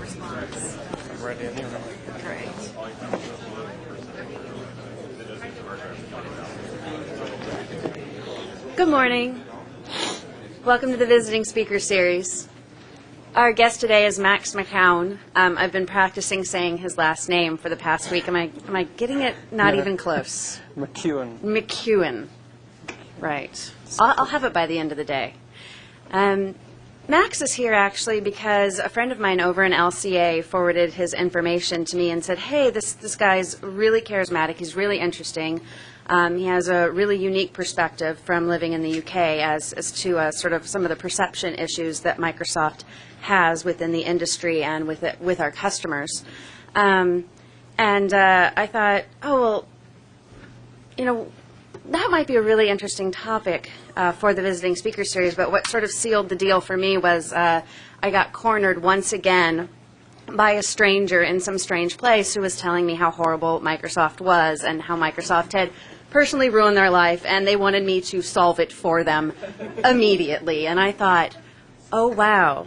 response. I'm ready anyway. Great. Good morning. Welcome to the Visiting Speaker Series. Our guest today is Max McKeown. I've been practicing saying his last name for the past week. Am I getting it? Not even close. McKeown. McKeown. Right. I'll have it by the end of the day. Max is here actually because a friend of mine over in LCA forwarded his information to me and said, hey, this guy's really charismatic. He's really interesting. He has a really unique perspective from living in the UK as to sort of some of the perception issues that Microsoft has within the industry and with our customers. And I thought, oh, well, you know, that might be a really interesting topic for the Visiting Speaker Series, but what sort of sealed the deal for me was I got cornered once again by a stranger in some strange place who was telling me how horrible Microsoft was and how Microsoft had personally ruined their life, and they wanted me to solve it for them immediately. And I thought, oh, wow.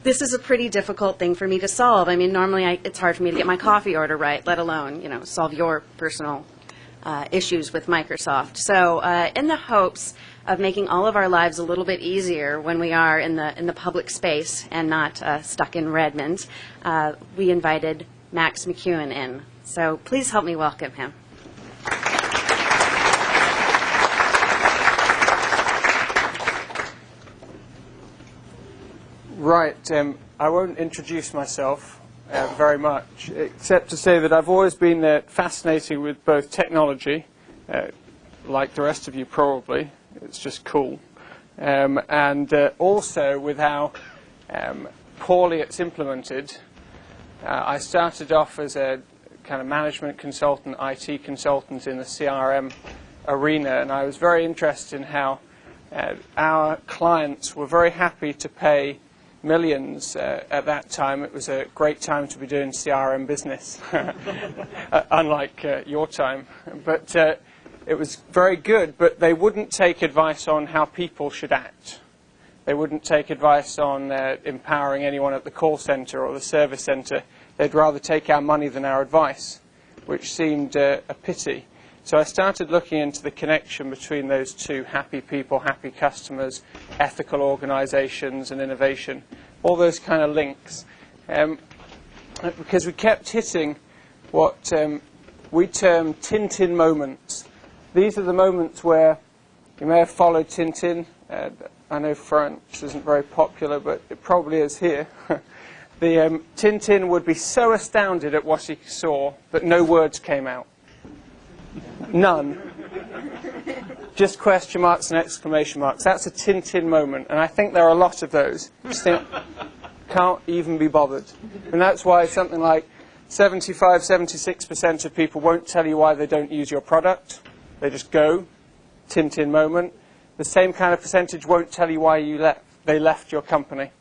This is a pretty difficult thing for me to solve. I mean, normally it's hard for me to get my coffee order right, let alone, you know, solve your personal issues with Microsoft. So in the hopes of making all of our lives a little bit easier when we are in the public space and not stuck in Redmond, we invited Max McKeown in. So please help me welcome him. Right. I won't introduce myself very much, except to say that I've always been fascinated with both technology, like the rest of you probably. It's just cool. And also with how poorly it's implemented. I started off as a kind of management consultant, IT consultant in the CRM arena, and I was very interested in how our clients were very happy to pay millions at that time. It was a great time to be doing CRM business, unlike your time. But it was very good, but they wouldn't take advice on how people should act. They wouldn't take advice on empowering anyone at the call center or the service center. They'd rather take our money than our advice, which seemed a pity. So I started looking into the connection between those two: happy people, happy customers, ethical organizations, and innovation. All those kind of links. Because we kept hitting what we term Tintin moments. These are the moments where you may have followed Tintin. I know France isn't very popular, but it probably is here. The Tintin would be so astounded at what he saw that no words came out. None. Just question marks and exclamation marks. That's a Tintin moment, and I think there are a lot of those. Just think, can't even be bothered. And that's why something like 75, 76% of people won't tell you why they don't use your product. They just go. Tintin moment. The same kind of percentage won't tell you why they left your company.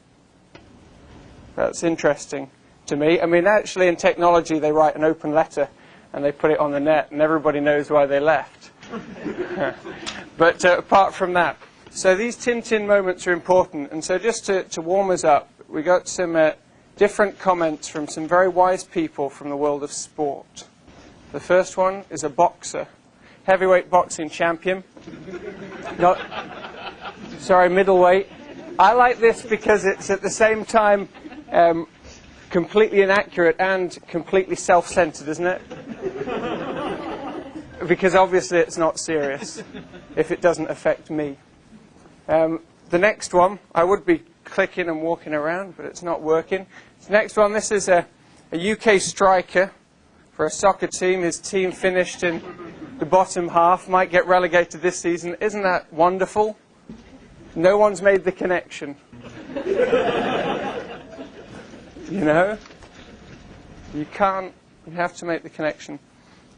That's interesting to me. I mean, actually in technology they write an open letter and they put it on the net, and everybody knows why they left. But apart from that, so these Tintin moments are important. And so just to warm us up, we got some different comments from some very wise people from the world of sport. The first one is a boxer, heavyweight boxing champion. Middleweight. I like this because it's at the same time completely inaccurate and completely self-centered, isn't it? Because obviously it's not serious if it doesn't affect me. The next one, I would be clicking and walking around, but it's not working. The next one, this is a UK striker for a soccer team. His team finished in the bottom half, might get relegated this season. Isn't that wonderful? No one's made the connection. You know? You can't. You have to make the connection.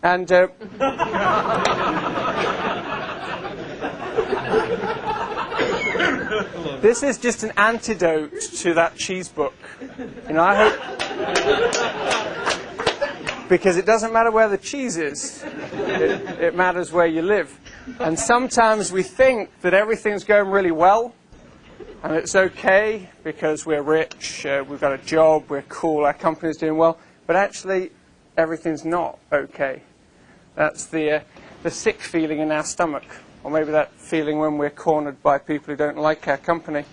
And this is just an antidote to that cheese book. You know, I hope, because it doesn't matter where the cheese is. It matters where you live. And sometimes we think that everything's going really well, And it's okay because we're rich, we've got a job, we're cool, our company's doing well. But actually, everything's not okay. That's the sick feeling in our stomach, or maybe that feeling when we're cornered by people who don't like our company.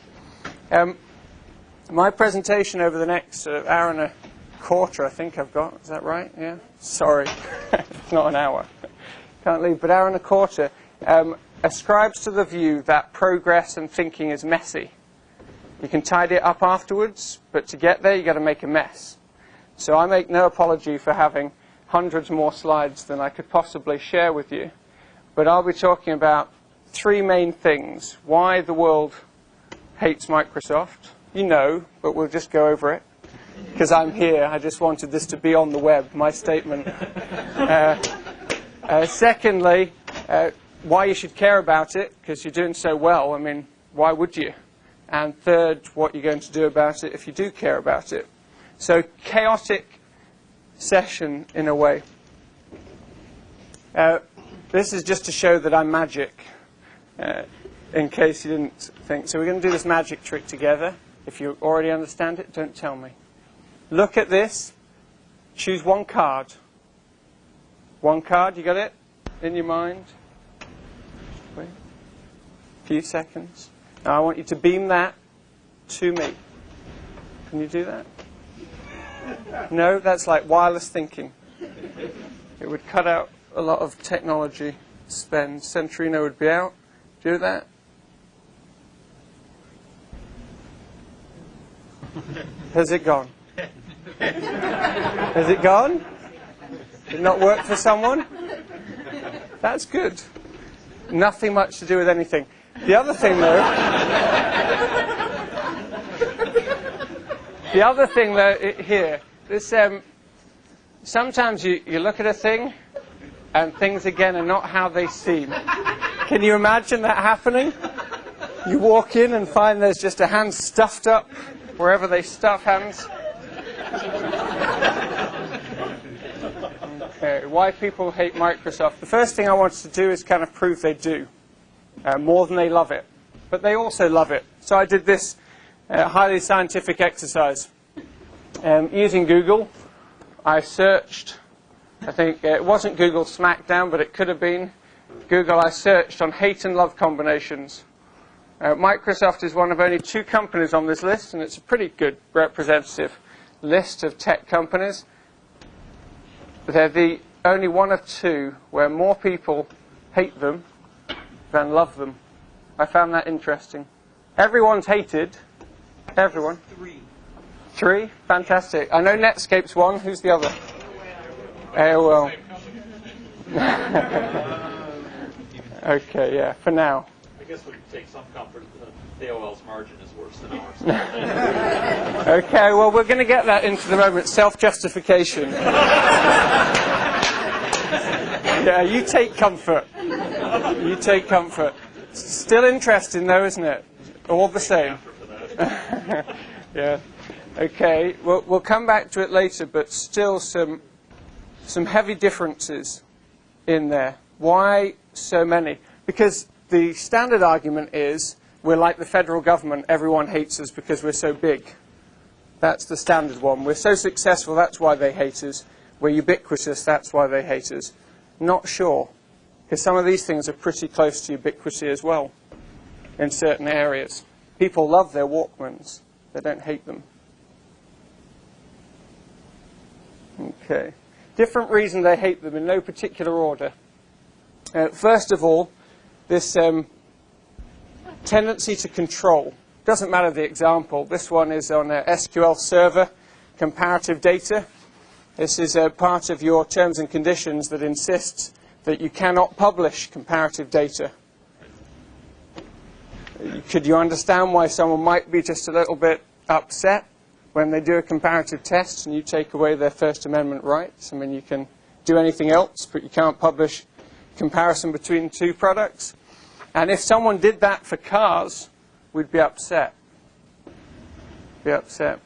My presentation over the next hour and a quarter, I think I've got. Is that right? Yeah? Sorry. It's not an hour. Can't leave. But hour and a quarter ascribes to the view that progress and thinking is messy. You can tidy it up afterwards, but to get there, you've got to make a mess. So I make no apology for having hundreds more slides than I could possibly share with you. But I'll be talking about three main things. Why the world hates Microsoft. You know, but we'll just go over it. Because I'm here, I just wanted this to be on the web, my statement. Secondly, why you should care about it, because you're doing so well. I mean, why would you? And third, what you're going to do about it if you do care about it. So, chaotic session in a way. This is just to show that I'm magic, in case you didn't think. So we're going to do this magic trick together. If you already understand it, don't tell me. Look at this. Choose one card. One card, you got it? In your mind? Wait. A few seconds. Now I want you to beam that to me. Can you do that? No, that's like wireless thinking. It would cut out a lot of technology spend. Centrino would be out. Do that? Has it gone? Has it gone? Did it not work for someone? That's good. Nothing much to do with anything. The other thing, though, here, this, sometimes you look at a thing and things, again, are not how they seem. Can you imagine that happening? You walk in and find there's just a hand stuffed up wherever they stuff hands. Okay, why people hate Microsoft. The first thing I wanted to do is kind of prove they do, more than they love it. But they also love it. So I did this highly scientific exercise. Using Google, I searched, I think it wasn't Google Smackdown, but it could have been. Google, I searched on hate and love combinations. Microsoft is one of only 2 companies on this list, and it's a pretty good representative list of tech companies. They're the only one of 2 where more people hate them than love them. I found that interesting. Everyone's hated. Everyone. 3? Fantastic. I know Netscape's one. Who's the other? AOL. Okay, yeah, for now. I guess we can take some comfort that AOL's margin is worse than ours. Okay, well, we're going to get that into the moment. Self-justification. Yeah, you take comfort. You take comfort. Still interesting, though, isn't it? All the same. Yeah. Okay, we'll come back to it later, but still some heavy differences in there. Why so many? Because the standard argument is we're like the federal government, everyone hates us because we're so big. That's the standard one. We're so successful, that's why they hate us. We're ubiquitous, that's why they hate us. Not sure, because some of these things are pretty close to ubiquity as well in certain areas. People love their Walkmans. They don't hate them. Okay. Different reason they hate them in no particular order. First of all, this tendency to control. Doesn't matter the example. This one is on a SQL Server, comparative data. This is a part of your terms and conditions that insists that you cannot publish comparative data. Could you understand why someone might be just a little bit upset when they do a comparative test and you take away their First Amendment rights? I mean, you can do anything else, but you can't publish comparison between 2 products. And if someone did that for cars, we'd be upset. Be upset.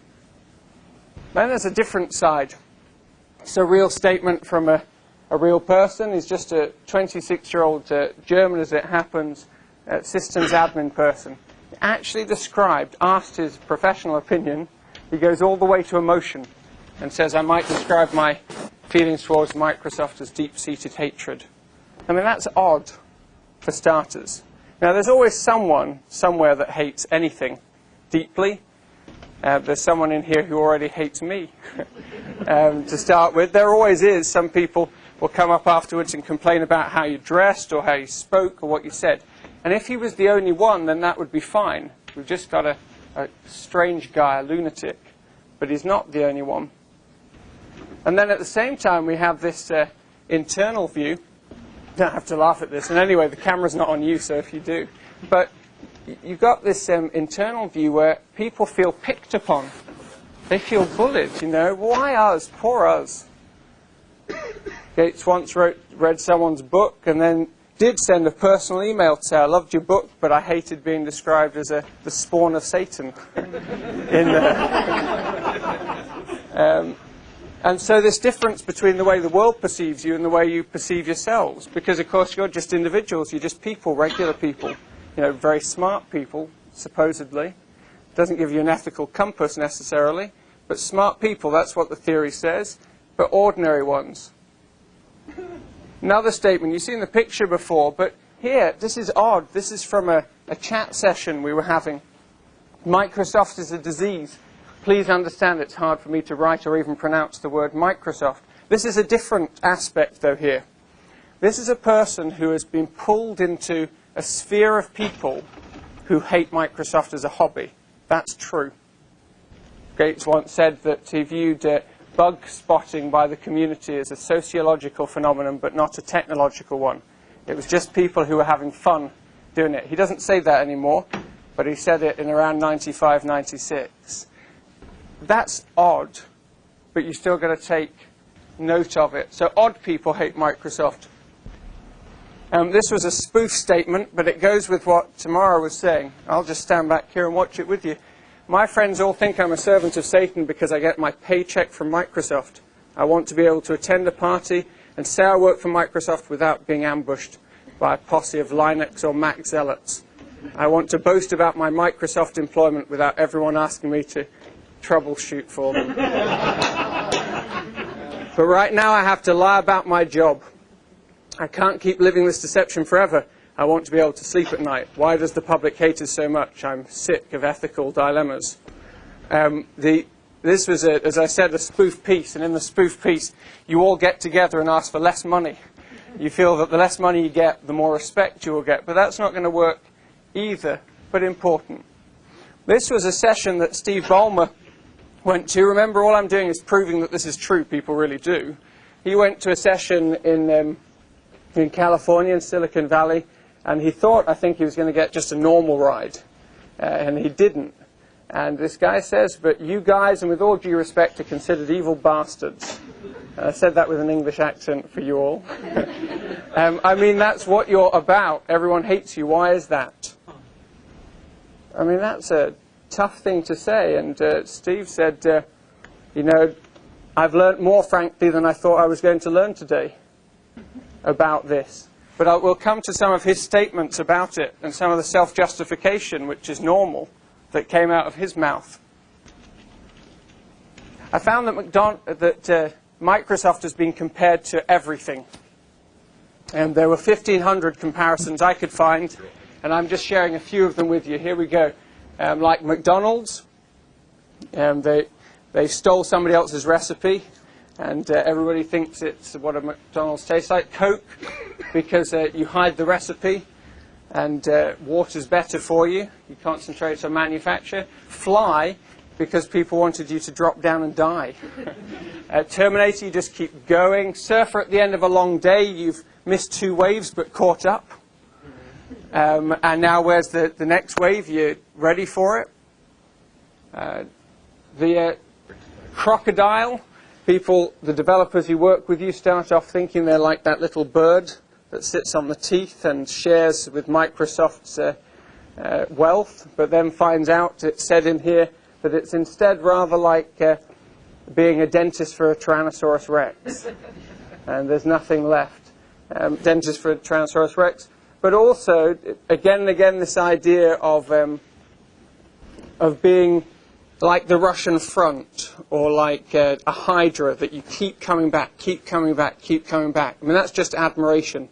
Then there's a different side. It's a real statement from a real person. He's just a 26-year-old German, as it happens, systems admin person. actually described, asked his professional opinion, he goes all the way to emotion and says, I might describe my feelings towards Microsoft as deep-seated hatred. I mean, that's odd, for starters. Now, there's always someone somewhere that hates anything deeply. There's someone in here who already hates me, to start with. There always is. Some people will come up afterwards and complain about how you dressed or how you spoke or what you said. And if he was the only one, then that would be fine. We've just got a strange guy, a lunatic. But he's not the only one. And then at the same time, we have this internal view. You don't have to laugh at this. And anyway, the camera's not on you, so if you do. But you've got this internal view where people feel picked upon. They feel bullied, you know. Why us? Poor us. Gates once read someone's book and then did send a personal email to say, I loved your book, but I hated being described as the spawn of Satan. And so this difference between the way the world perceives you and the way you perceive yourselves, because, of course, you're just individuals. You're just people, regular people, you know, very smart people, supposedly. Doesn't give you an ethical compass, necessarily. But smart people, that's what the theory says. But ordinary ones. Another statement, you've seen the picture before, but here, this is odd. This is from a chat session we were having. Microsoft is a disease. Please understand it's hard for me to write or even pronounce the word Microsoft. This is a different aspect, though, here. This is a person who has been pulled into a sphere of people who hate Microsoft as a hobby. That's true. Gates once said that he viewed bug spotting by the community as a sociological phenomenon, but not a technological one. It was just people who were having fun doing it. He doesn't say that anymore, but he said it in around 95, 96. That's odd, but you still got to take note of it. So odd people hate Microsoft. This was a spoof statement, but it goes with what Tamara was saying. I'll just stand back here and watch it with you. My friends all think I'm a servant of Satan because I get my paycheck from Microsoft. I want to be able to attend a party and say I work for Microsoft without being ambushed by a posse of Linux or Mac zealots. I want to boast about my Microsoft employment without everyone asking me to troubleshoot for them. But right now I have to lie about my job. I can't keep living this deception forever. I want to be able to sleep at night. Why does the public hate us so much? I'm sick of ethical dilemmas. This was, as I said, a spoof piece, and in the spoof piece you all get together and ask for less money. You feel that the less money you get, the more respect you will get. But that's not going to work either, but important. This was a session that Steve Ballmer went to. Remember, all I'm doing is proving that this is true. People really do. He went to a session in California, in Silicon Valley, and he thought, I think, he was going to get just a normal ride, and he didn't. And this guy says, but you guys, and with all due respect, are considered evil bastards. And I said that with an English accent for you all. I mean, that's what you're about. Everyone hates you. Why is that? I mean, that's a tough thing to say. And Steve said, you know, I've learnt more, frankly, than I thought I was going to learn today about this. But we'll come to some of his statements about it and some of the self-justification, which is normal, that came out of his mouth. I found that Microsoft has been compared to everything. And there were 1,500 comparisons I could find, and I'm just sharing a few of them with you. Here we go. Like McDonald's, they stole somebody else's recipe, and everybody thinks it's what a McDonald's tastes like. Coke, because you hide the recipe, and water's better for you. You concentrate on manufacture. Fly, because people wanted you to drop down and die. Terminator, you just keep going. Surfer, at the end of a long day, you've missed 2 waves but caught up. And now where's the next wave? You're ready for it. The crocodile, people, the developers who work with you start off thinking they're like that little bird that sits on the teeth and shares with Microsoft's wealth, but then finds out, it's said in here, that it's instead rather like being a dentist for a Tyrannosaurus Rex. And there's nothing left. Dentist for a Tyrannosaurus Rex. But also, again and again, this idea of of being like the Russian front, or like a hydra that you keep coming back, keep coming back, keep coming back. I mean, that's just admiration.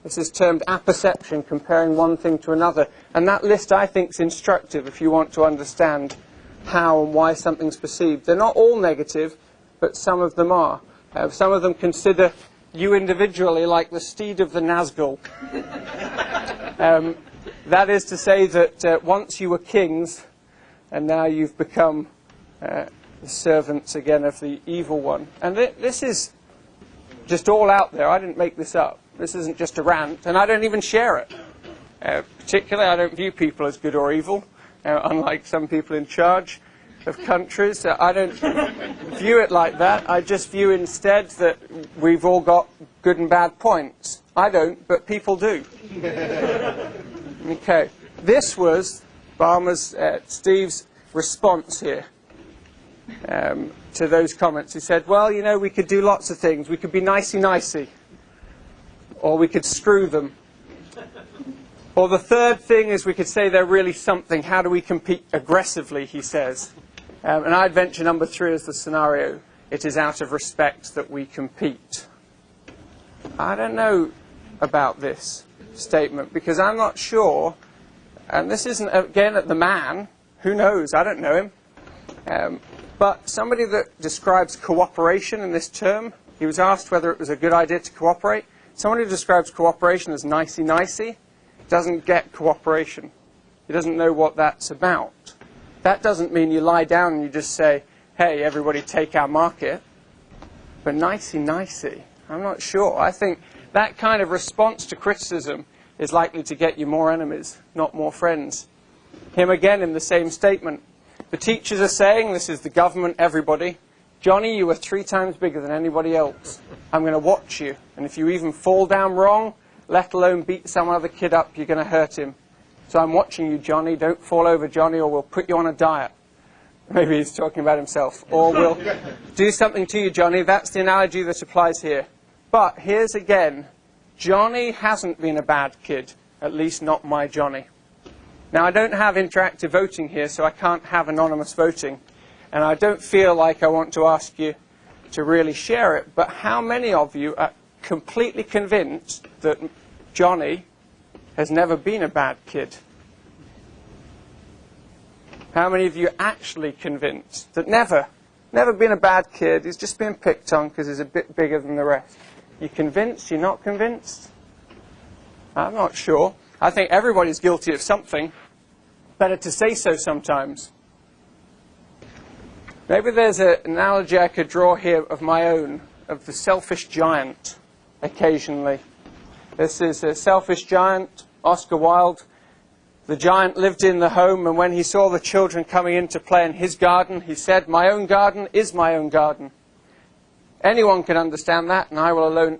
This is termed apperception, comparing one thing to another. And that list, I think, is instructive if you want to understand how and why something's perceived. They're not all negative, but some of them are. Some of them consider you individually like the steed of the Nazgul. That is to say that once you were kings, and now you've become the servants again of the evil one. And this is just all out there. I didn't make this up. This isn't just a rant, and I don't even share it. Particularly, I don't view people as good or evil, unlike some people in charge of countries. I don't view it like that. I just view instead that we've all got good and bad points. I don't, but people do. Okay. This was Steve's response here to those comments. He said, well, you know, we could do lots of things. We could be nicey-nicey, or we could screw them. Or the third thing is we could say they're really something. How do we compete aggressively, he says. And I'd venture number 3 as the scenario. It is out of respect that we compete. I don't know about this statement, because I'm not sure. And this isn't, again, at the man. Who knows? I don't know him. But somebody that describes cooperation in this term, he was asked whether it was a good idea to cooperate. Someone who describes cooperation as nicey-nicey doesn't get cooperation. He doesn't know what that's about. That doesn't mean you lie down and you just say, hey, everybody take our market. But nicey-nicey, I'm not sure. I think that kind of response to criticism is likely to get you more enemies, not more friends. Him again in the same statement. The teachers are saying, this is the government, everybody, Johnny, you are 3 times bigger than anybody else. I'm going to watch you. And if you even fall down wrong, let alone beat some other kid up, you're going to hurt him. So I'm watching you, Johnny. Don't fall over, Johnny, or we'll put you on a diet. Maybe he's talking about himself. Or we'll do something to you, Johnny. That's the analogy that applies here. But here's again, Johnny hasn't been a bad kid, at least not my Johnny. Now, I don't have interactive voting here, so I can't have anonymous voting. And I don't feel like I want to ask you to really share it. But how many of you are completely convinced that Johnny has never been a bad kid? How many of you are actually convinced that never been a bad kid, he's just been picked on because he's a bit bigger than the rest? You convinced? You're not convinced? I'm not sure. I think everybody's guilty of something. Better to say so sometimes. Maybe there's an analogy I could draw here of my own, of the selfish giant, occasionally. This is a selfish giant, Oscar Wilde. The giant lived in the home, and when he saw the children coming in to play in his garden, he said, my own garden is my own garden. Anyone can understand that, and I will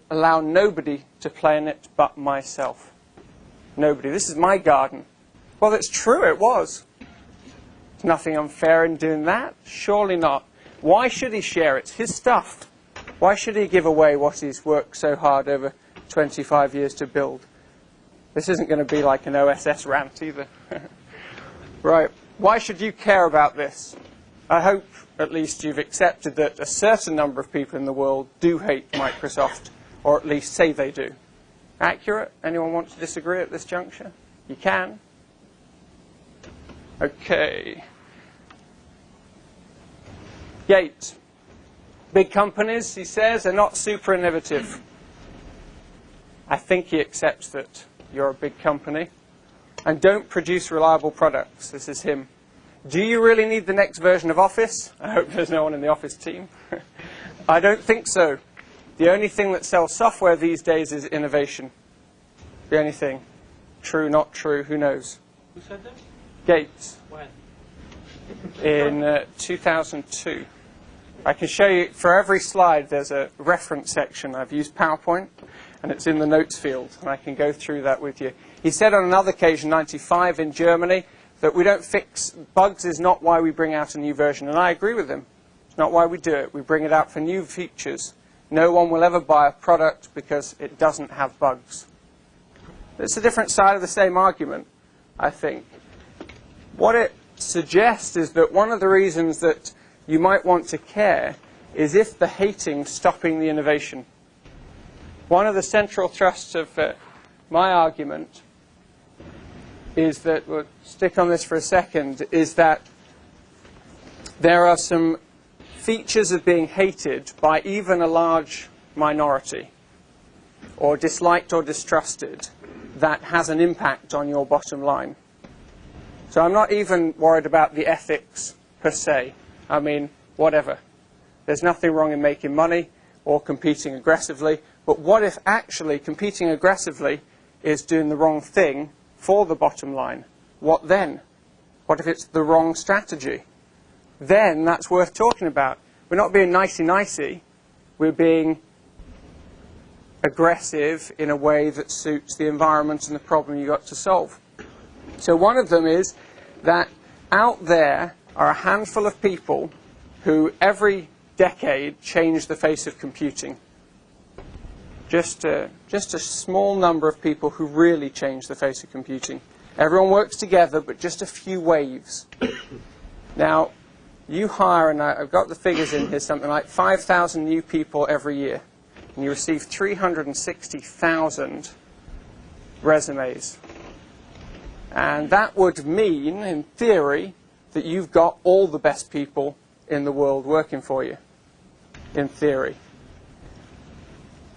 allow nobody to play in it but myself. Nobody. This is my garden. Well, it's true, it was. There's nothing unfair in doing that. Surely not. Why should he share it? It's his stuff. Why should he give away what he's worked so hard over 25 years to build? This isn't going to be like an OSS rant either. Right. Why should you care about this? I hope at least you've accepted that a certain number of people in the world do hate Microsoft, or at least say they do. Accurate? Anyone want to disagree at this juncture? You can. Okay. Gates. Big companies, he says, are not super innovative. I think he accepts that you're a big company and don't produce reliable products. This is him. Do you really need the next version of Office? I hope there's no one in the Office team. I don't think so. The only thing that sells software these days is innovation. The only thing. True, not true, who knows? Who said this? Gates. When? In 2002. I can show you, for every slide, there's a reference section. I've used PowerPoint, and it's in the notes field, and I can go through that with you. He said on another occasion, 95 in Germany, that we don't fix bugs is not why we bring out a new version. And I agree with him. It's not why we do it. We bring it out for new features. No one will ever buy a product because it doesn't have bugs. It's a different side of the same argument, I think. What it suggest is that one of the reasons that you might want to care is if the hating's stopping the innovation. One of the central thrusts of my argument is that, we'll stick on this for a second, is that there are some features of being hated by even a large minority, or disliked or distrusted, that has an impact on your bottom line. So I'm not even worried about the ethics per se. I mean, whatever. There's nothing wrong in making money or competing aggressively, but what if actually competing aggressively is doing the wrong thing for the bottom line? What then? What if it's the wrong strategy? Then that's worth talking about. We're not being nicey-nicey. We're being aggressive in a way that suits the environment and the problem you've got to solve. So one of them is that out there are a handful of people who every decade change the face of computing. Just a small number of people who really change the face of computing. Everyone works together, but just a few waves. Now, you hire, and I've got the figures in here, something like 5,000 new people every year. And you receive 360,000 resumes. And that would mean, in theory, that you've got all the best people in the world working for you, in theory.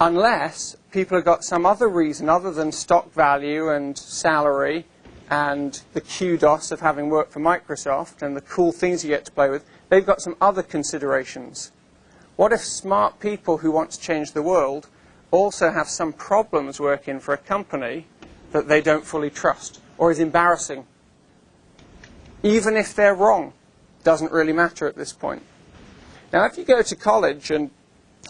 Unless people have got some other reason other than stock value and salary and the kudos of having worked for Microsoft and the cool things you get to play with, they've got some other considerations. What if smart people who want to change the world also have some problems working for a company that they don't fully trust or is embarrassing? Even if they're wrong, doesn't really matter at this point. Now, if you go to college, and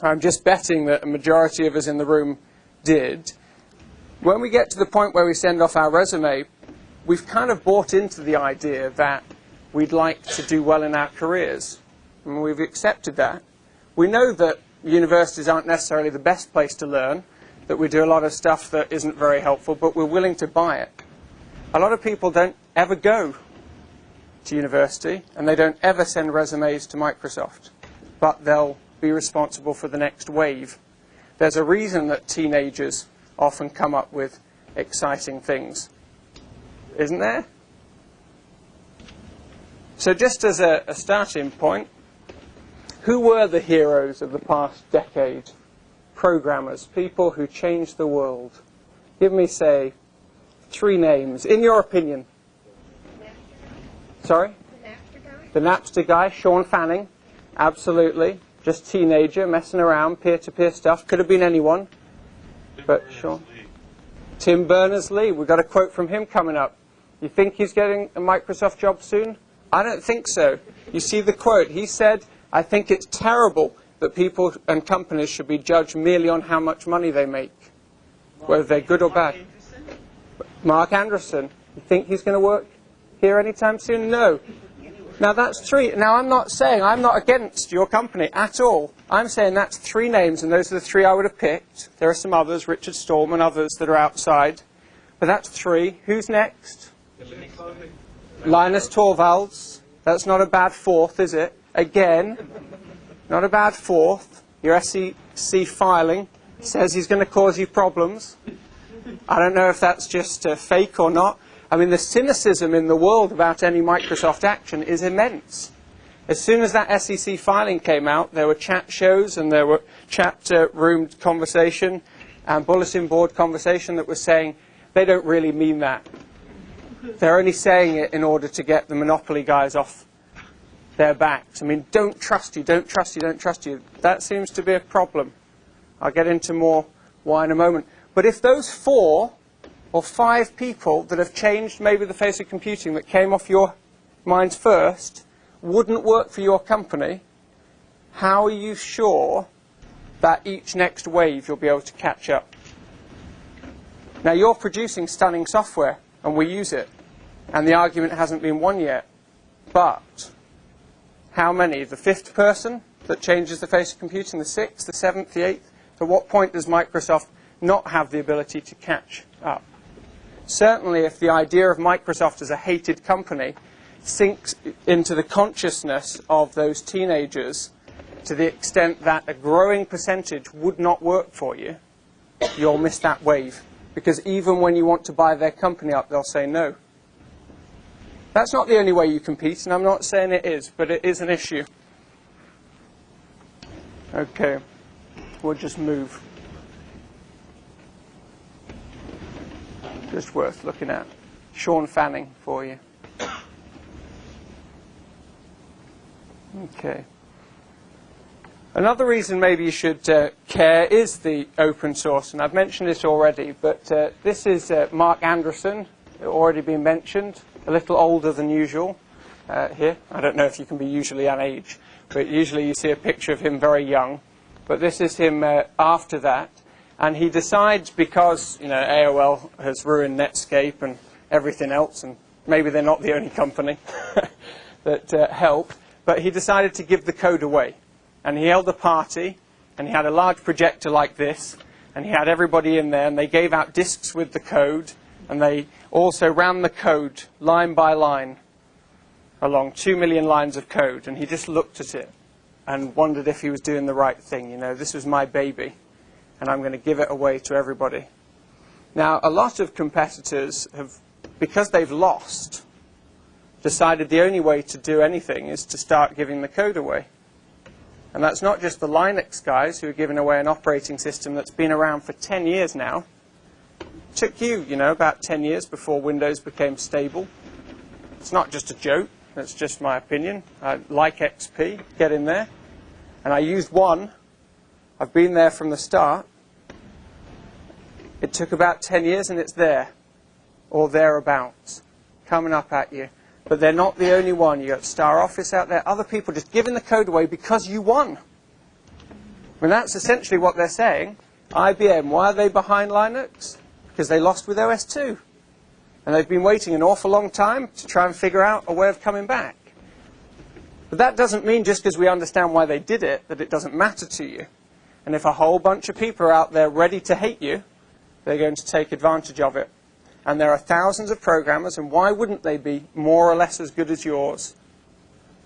I'm just betting that a majority of us in the room did, when we get to the point where we send off our resume, we've kind of bought into the idea that we'd like to do well in our careers. And we've accepted that. We know that universities aren't necessarily the best place to learn, that we do a lot of stuff that isn't very helpful, but we're willing to buy it. A lot of people don't ever go to university, and they don't ever send resumes to Microsoft, but they'll be responsible for the next wave. There's a reason that teenagers often come up with exciting things, isn't there? So just as a starting point, who were the heroes of the past decade? Programmers, people who changed the world. Give me, say, 3 names, in your opinion. Sorry? The Napster guy, Sean Fanning. Absolutely. Just teenager, messing around, peer-to-peer stuff. Could have been anyone. But Sean. Tim Berners-Lee. We've got a quote from him coming up. You think he's getting a Microsoft job soon? I don't think so. You see the quote. He said, I think it's terrible that people and companies should be judged merely on how much money they make, whether they're good or bad. Mark Anderson. You think he's going to work here anytime soon? No. Now that's 3. Now I'm not saying, I'm not against your company at all. I'm saying that's 3 names, and those are the 3 I would have picked. There are some others, Richard Stallman, others that are outside. But that's 3. Who's next? Linus Torvalds. That's not a bad 4th, is it? Again, not a bad 4th. Your SEC filing says he's going to cause you problems. I don't know if that's just fake or not. I mean, the cynicism in the world about any Microsoft action is immense. As soon as that SEC filing came out, there were chat shows and there were chat room conversation and bulletin board conversation that was saying they don't really mean that. They're only saying it in order to get the monopoly guys off their backs. I mean, don't trust you, don't trust you, don't trust you. That seems to be a problem. I'll get into more why in a moment. But if those 4 or 5 people that have changed maybe the face of computing that came off your minds first wouldn't work for your company, how are you sure that each next wave you'll be able to catch up? Now, you're producing stunning software, and we use it, and the argument hasn't been won yet. But how many? The 5th person that changes the face of computing, the 6th, the 7th, the 8th? At what point does Microsoft not have the ability to catch up? Certainly, if the idea of Microsoft as a hated company sinks into the consciousness of those teenagers to the extent that a growing percentage would not work for you, you'll miss that wave. Because even when you want to buy their company up, they'll say no. That's not the only way you compete, and I'm not saying it is, but it is an issue. Okay, we'll just move. Just worth looking at. Sean Fanning for you. Okay. Another reason maybe you should care is the open source, and I've mentioned this already, but this is Mark Anderson, already been mentioned, a little older than usual here. I don't know if you can be usually an age, but usually you see a picture of him very young. But this is him after that, and he decides because AOL has ruined Netscape and everything else, and maybe they're not the only company that help, but he decided to give the code away. And he held a party, and he had a large projector like this, and he had everybody in there, and they gave out discs with the code, and they also ran the code line by line along 2 million lines of code, and he just looked at it and wondered if he was doing the right thing. This was my baby, and I'm going to give it away to everybody. Now, a lot of competitors have, because they've lost, decided the only way to do anything is to start giving the code away. And that's not just the Linux guys who are giving away an operating system that's been around for 10 years now. It took you, about 10 years before Windows became stable. It's not just a joke. That's just my opinion. I like XP. Get in there. And I used one. I've been there from the start. It took about 10 years, and it's there, or thereabouts, coming up at you. But they're not the only one. You've got Star Office out there, other people just giving the code away because you won. I mean, that's essentially what they're saying. IBM, why are they behind Linux? Because they lost with OS 2. And they've been waiting an awful long time to try and figure out a way of coming back. But that doesn't mean just because we understand why they did it, that it doesn't matter to you. And if a whole bunch of people are out there ready to hate you, they're going to take advantage of it. And there are thousands of programmers, and why wouldn't they be more or less as good as yours?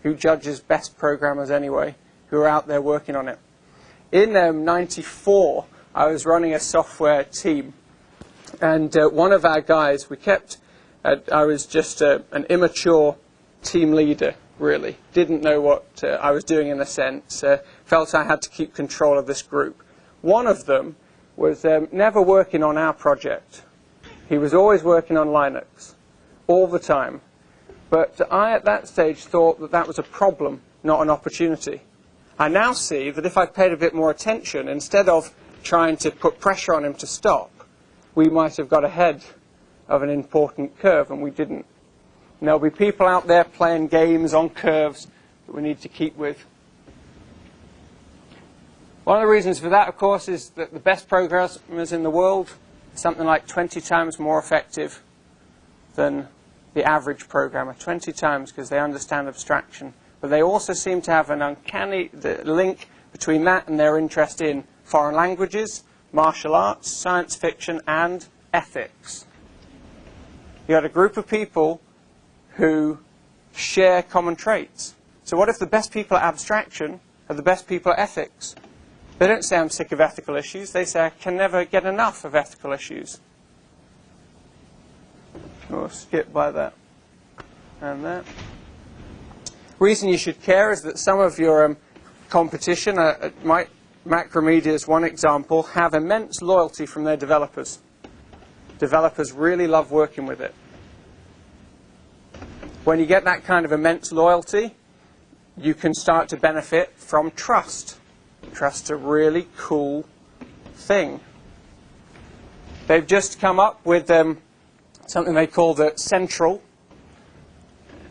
Who judges best programmers anyway, who are out there working on it? In '94, I was running a software team. And one of our guys, I was just an immature team leader, really. Didn't know what I was doing in a sense. Felt I had to keep control of this group. One of them was never working on our project. He was always working on Linux, all the time. But I, at that stage, thought that that was a problem, not an opportunity. I now see that if I paid a bit more attention, instead of trying to put pressure on him to stop, we might have got ahead of an important curve, and we didn't. And there'll be people out there playing games on curves that we need to keep with. One of the reasons for that, of course, is that the best programmers in the world are something like 20 times more effective than the average programmer. 20 times, because they understand abstraction. But they also seem to have an uncanny link between that and their interest in foreign languages, martial arts, science fiction, and ethics. You got a group of people who share common traits. So what if the best people at abstraction are the best people at ethics? They don't say, I'm sick of ethical issues. They say, I can never get enough of ethical issues. We'll skip by that and that. Reason you should care is that some of your competition, Macromedia is one example, have immense loyalty from their developers. Developers really love working with it. When you get that kind of immense loyalty, you can start to benefit from trust. Trust's a really cool thing. They've just come up with something they call the Central.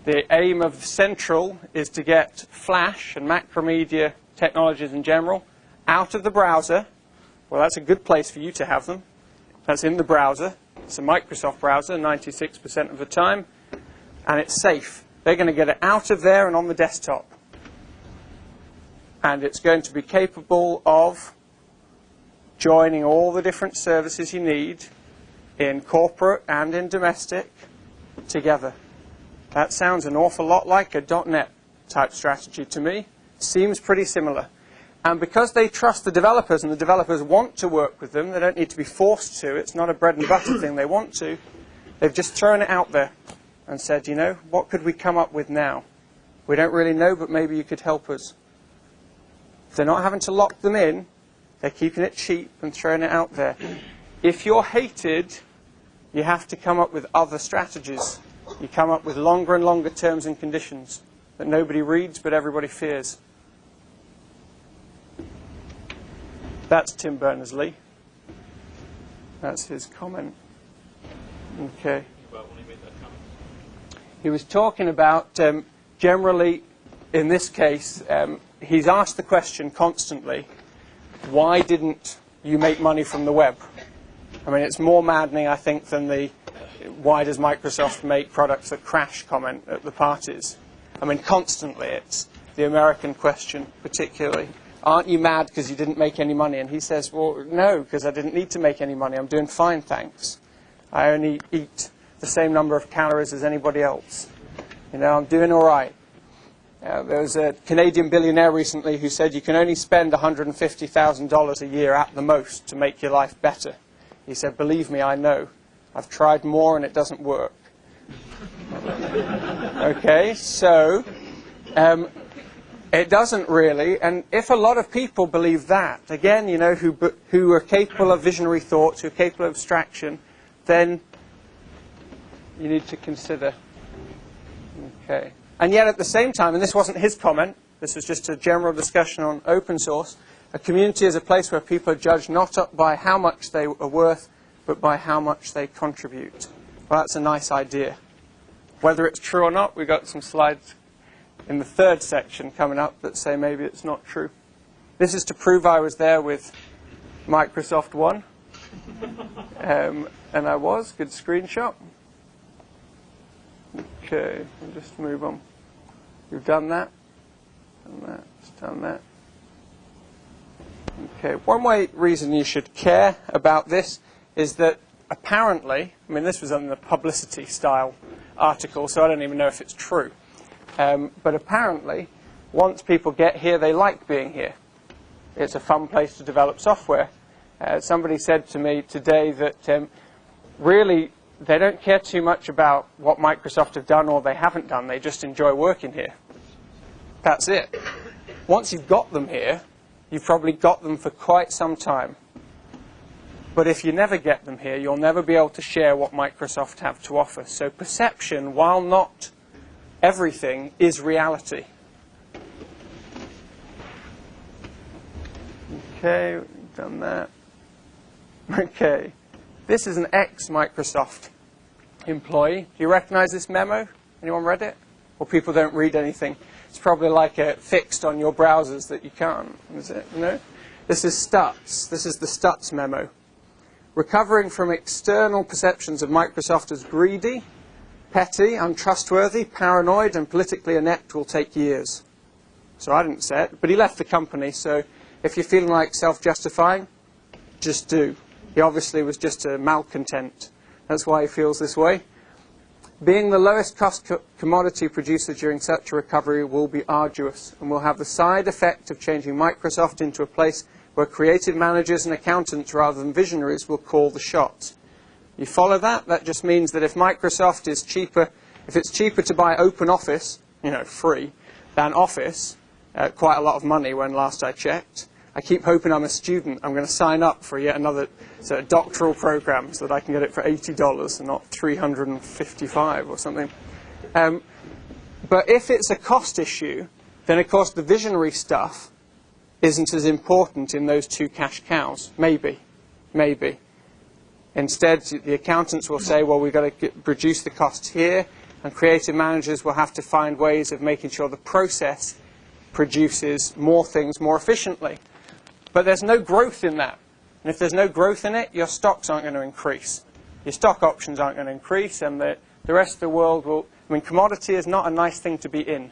The aim of Central is to get Flash and Macromedia technologies in general out of the browser. Well, that's a good place for you to have them. That's in the browser. It's a Microsoft browser 96% of the time. And it's safe. They're going to get it out of there and on the desktop. And it's going to be capable of joining all the different services you need in corporate and in domestic together. That sounds an awful lot like a .NET type strategy to me. Seems pretty similar. And because they trust the developers and the developers want to work with them, they don't need to be forced to. It's not a bread and butter thing. They want to. They've just thrown it out there and said, you know, what could we come up with now? We don't really know, but maybe you could help us. They're not having to lock them in. They're keeping it cheap and throwing it out there. If you're hated, you have to come up with other strategies. You come up with longer and longer terms and conditions that nobody reads but everybody fears. That's Tim Berners-Lee. That's his comment. Okay. About when he made that comment? He was talking about, generally, in this case, he's asked the question constantly, why didn't you make money from the web? I mean, it's more maddening, I think, than the why does Microsoft make products that crash comment at the parties. I mean, constantly it's the American question, particularly. Aren't you mad because you didn't make any money? And he says, well, no, because I didn't need to make any money. I'm doing fine, thanks. I only eat the same number of calories as anybody else. You know, I'm doing all right. There was a Canadian billionaire recently who said you can only spend $150,000 a year at the most to make your life better. He said, believe me, I know. I've tried more and it doesn't work. Okay, so it doesn't really. And if a lot of people believe that, again, you know, who are capable of visionary thoughts, who are capable of abstraction, then you need to consider. Okay. And yet at the same time, and this wasn't his comment, this was just a general discussion on open source, a community is a place where people are judged not by how much they are worth, but by how much they contribute. Well, that's a nice idea. Whether it's true or not, we've got some slides in the third section coming up that say maybe it's not true. This is to prove I was there with Microsoft One. And I was. Good screenshot. Okay, we'll just move on. You've done that. Done that. Just done that. Okay, one reason you should care about this is that apparently, I mean, this was on the publicity style article, so I don't even know if it's true. But apparently, once people get here, they like being here. It's a fun place to develop software. Somebody said to me today that really they don't care too much about what Microsoft have done or they haven't done. They just enjoy working here. That's it. Once you've got them here, you've probably got them for quite some time. But if you never get them here, you'll never be able to share what Microsoft have to offer. So perception, while not everything, is reality. Okay, we've done that. Okay, this is an ex-Microsoft employee. Do you recognize this memo? Anyone read it? Or people don't read anything? It's probably like fixed on your browsers that you can't, is it? No? This is Stutz. This is the Stutz memo. Recovering from external perceptions of Microsoft as greedy, petty, untrustworthy, paranoid, and politically inept will take years. So I didn't say it, but he left the company, so if you're feeling like self-justifying, just do. He obviously was just a malcontent. That's why he feels this way. Being the lowest cost commodity producer during such a recovery will be arduous and will have the side effect of changing Microsoft into a place where creative managers and accountants rather than visionaries will call the shots. You follow that? That just means that if Microsoft is cheaper, if it's cheaper to buy OpenOffice, you know, free, than Office, quite a lot of money when last I checked. I keep hoping I'm a student. I'm going to sign up for yet another sort of doctoral program so that I can get it for $80 and not $355 or something. But if it's a cost issue, then of course the visionary stuff isn't as important in those two cash cows. Maybe. Instead, the accountants will say, well, we've got to reduce the costs here, and creative managers will have to find ways of making sure the process produces more things more efficiently. But there's no growth in that. And if there's no growth in it, your stocks aren't going to increase. Your stock options aren't going to increase, and the rest of the world will... I mean, commodity is not a nice thing to be in.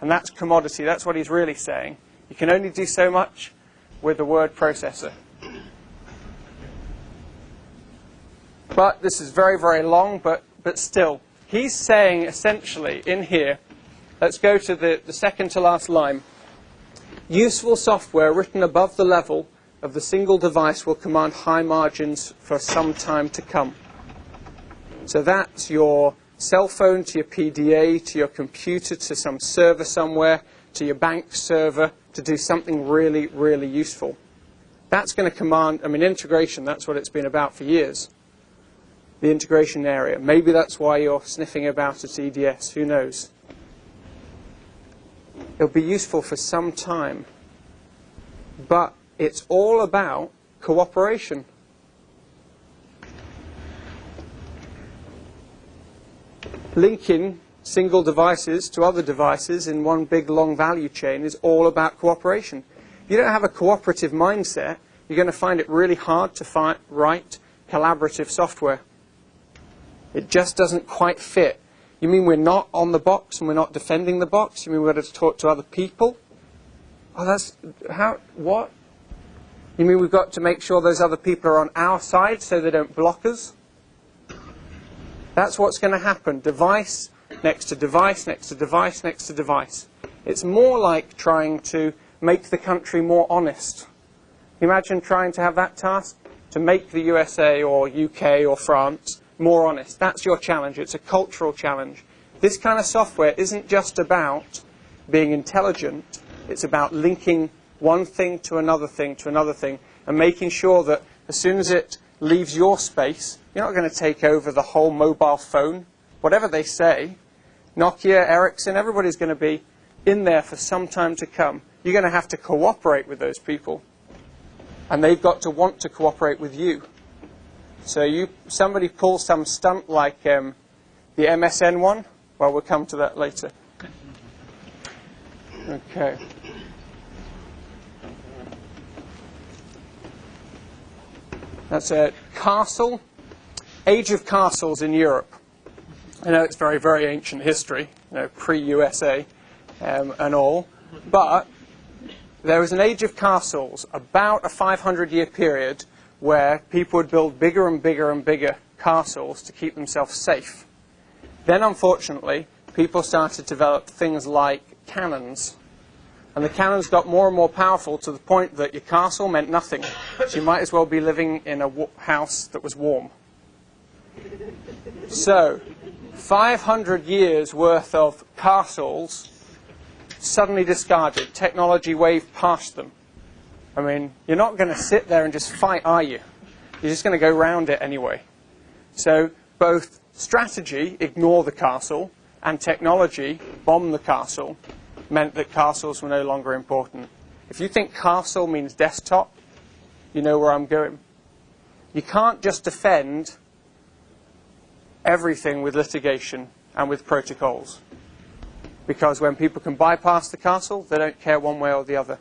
And that's commodity. That's what he's really saying. You can only do so much with a word processor. But this is very, very long, but still, he's saying essentially in here, let's go to the second to last line. Useful software written above the level of the single device will command high margins for some time to come. So that's your cell phone to your PDA, to your computer, to some server somewhere, to your bank server, to do something really, really useful. That's going to command, I mean, integration, that's what it's been about for years. The integration area. Maybe that's why you're sniffing about at EDS, who knows? It'll be useful for some time. But it's all about cooperation. Linking single devices to other devices in one big long value chain is all about cooperation. If you don't have a cooperative mindset, you're going to find it really hard to write collaborative software. It just doesn't quite fit. You mean we're not on the box and we're not defending the box? You mean we've got to talk to other people? Oh, that's... what? You mean we've got to make sure those other people are on our side so they don't block us? That's what's going to happen. Device next to device, next to device, next to device. It's more like trying to make the country more honest. Imagine trying to have that task to make the USA or UK or France more honest. That's your challenge. It's a cultural challenge. This kind of software isn't just about being intelligent. It's about linking one thing to another thing to another thing and making sure that as soon as it leaves your space, you're not going to take over the whole mobile phone. Whatever they say, Nokia, Ericsson, everybody's going to be in there for some time to come. You're going to have to cooperate with those people. And they've got to want to cooperate with you. So somebody pulls some stunt like the MSN one. Well, we'll come to that later. Okay. That's a castle. Age of castles in Europe. I know it's very, very ancient history, pre-USA and all. But there was an age of castles, about a 500-year period, where people would build bigger and bigger and bigger castles to keep themselves safe. Then, unfortunately, people started to develop things like cannons. And the cannons got more and more powerful to the point that your castle meant nothing. So you might as well be living in a house that was warm. So, 500 years worth of castles suddenly discarded. Technology waved past them. I mean, you're not going to sit there and just fight, are you? You're just going to go round it anyway. So both strategy, ignore the castle, and technology, bomb the castle, meant that castles were no longer important. If you think castle means desktop, you know where I'm going. You can't just defend everything with litigation and with protocols. Because when people can bypass the castle, they don't care one way or the other.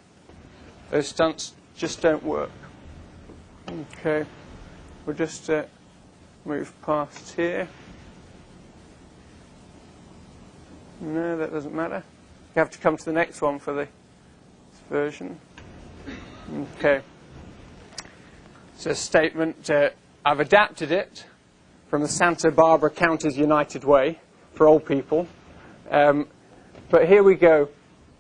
Those stunts just don't work. Okay, we'll just move past here. No, that doesn't matter. You have to come to the next one for this version. Okay. It's a statement, I've adapted it from the Santa Barbara County's United Way for old people. But here we go.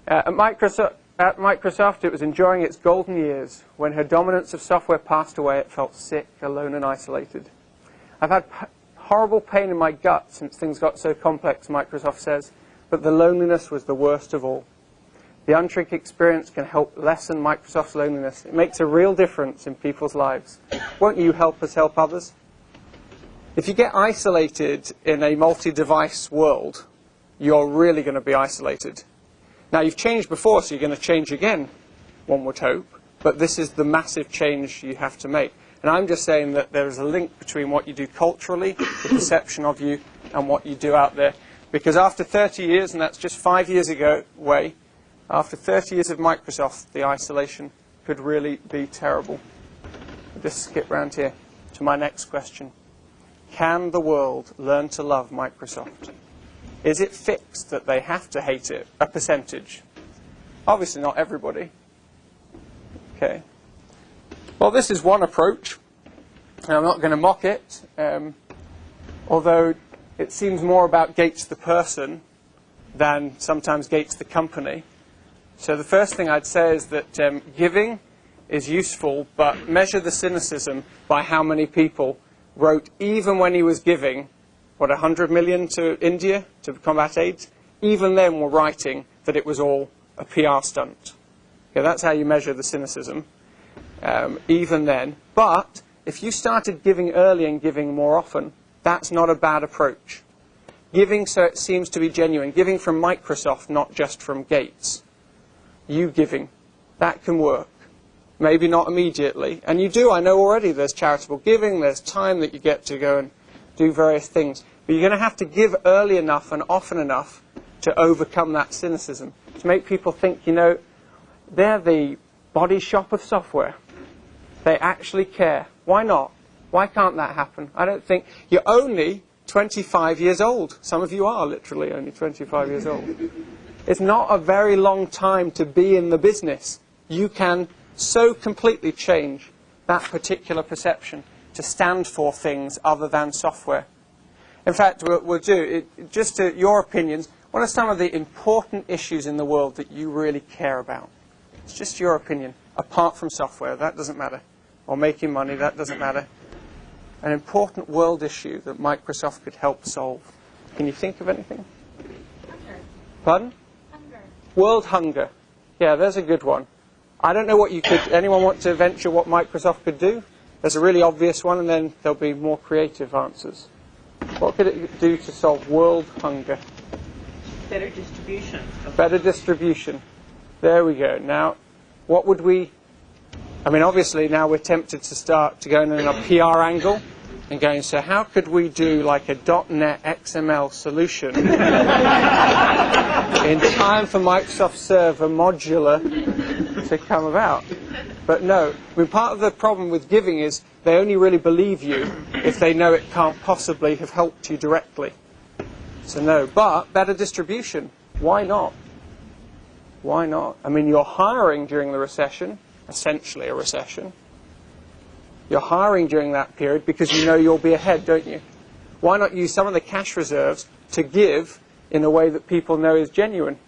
At Microsoft, it was enjoying its golden years. When her dominance of software passed away, it felt sick, alone, and isolated. I've had horrible pain in my gut since things got so complex, Microsoft says, but the loneliness was the worst of all. The Unshrink experience can help lessen Microsoft's loneliness. It makes a real difference in people's lives. Won't you help us help others? If you get isolated in a multi-device world, you're really going to be isolated. Now, you've changed before, so you're going to change again, one would hope. But this is the massive change you have to make. And I'm just saying that there is a link between what you do culturally, the perception of you, and what you do out there. Because after 30 years, and that's just 5 years away, after 30 years of Microsoft, the isolation could really be terrible. I'll just skip round here to my next question. Can the world learn to love Microsoft? Is it fixed that they have to hate it, a percentage? Obviously not everybody. Okay. Well, this is one approach, and I'm not going to mock it, although it seems more about Gates the person than sometimes Gates the company. So the first thing I'd say is that giving is useful, but measure the cynicism by how many people wrote, even when he was giving, 100 million to India to combat AIDS, even then were writing that it was all a PR stunt. Okay, that's how you measure the cynicism, even then. But if you started giving early and giving more often, that's not a bad approach. Giving so it seems to be genuine. Giving from Microsoft, not just from Gates. You giving. That can work. Maybe not immediately. And you do, I know already, there's charitable giving, there's time that you get to go and do various things. But you're going to have to give early enough and often enough to overcome that cynicism. To make people think, you know, they're the body shop of software. They actually care. Why not? Why can't that happen? I don't think... You're only 25 years old. Some of you are literally only 25 years old. It's not a very long time to be in the business. You can so completely change that particular perception to stand for things other than software. In fact, we'll do it, just to your opinions, what are some of the important issues in the world that you really care about? It's just your opinion, apart from software. That doesn't matter. Or making money, that doesn't matter. An important world issue that Microsoft could help solve. Can you think of anything? Hunger. Pardon? Hunger. World hunger. Yeah, there's a good one. I don't know what you could... Anyone want to venture what Microsoft could do? There's a really obvious one, and then there'll be more creative answers. What could it do to solve world hunger? Better distribution. Better distribution. There we go. Now, what would we... I mean, obviously, now we're tempted to start to go in a PR angle and going, so how could we do like a .NET XML solution in time for Microsoft Server modular to come about? But no. I mean, part of the problem with giving is they only really believe you if they know it can't possibly have helped you directly. So no. But better distribution. Why not? Why not? I mean, you're hiring during the recession. Essentially a recession. You're hiring during that period because you know you'll be ahead, don't you? Why not use some of the cash reserves to give in a way that people know is genuine?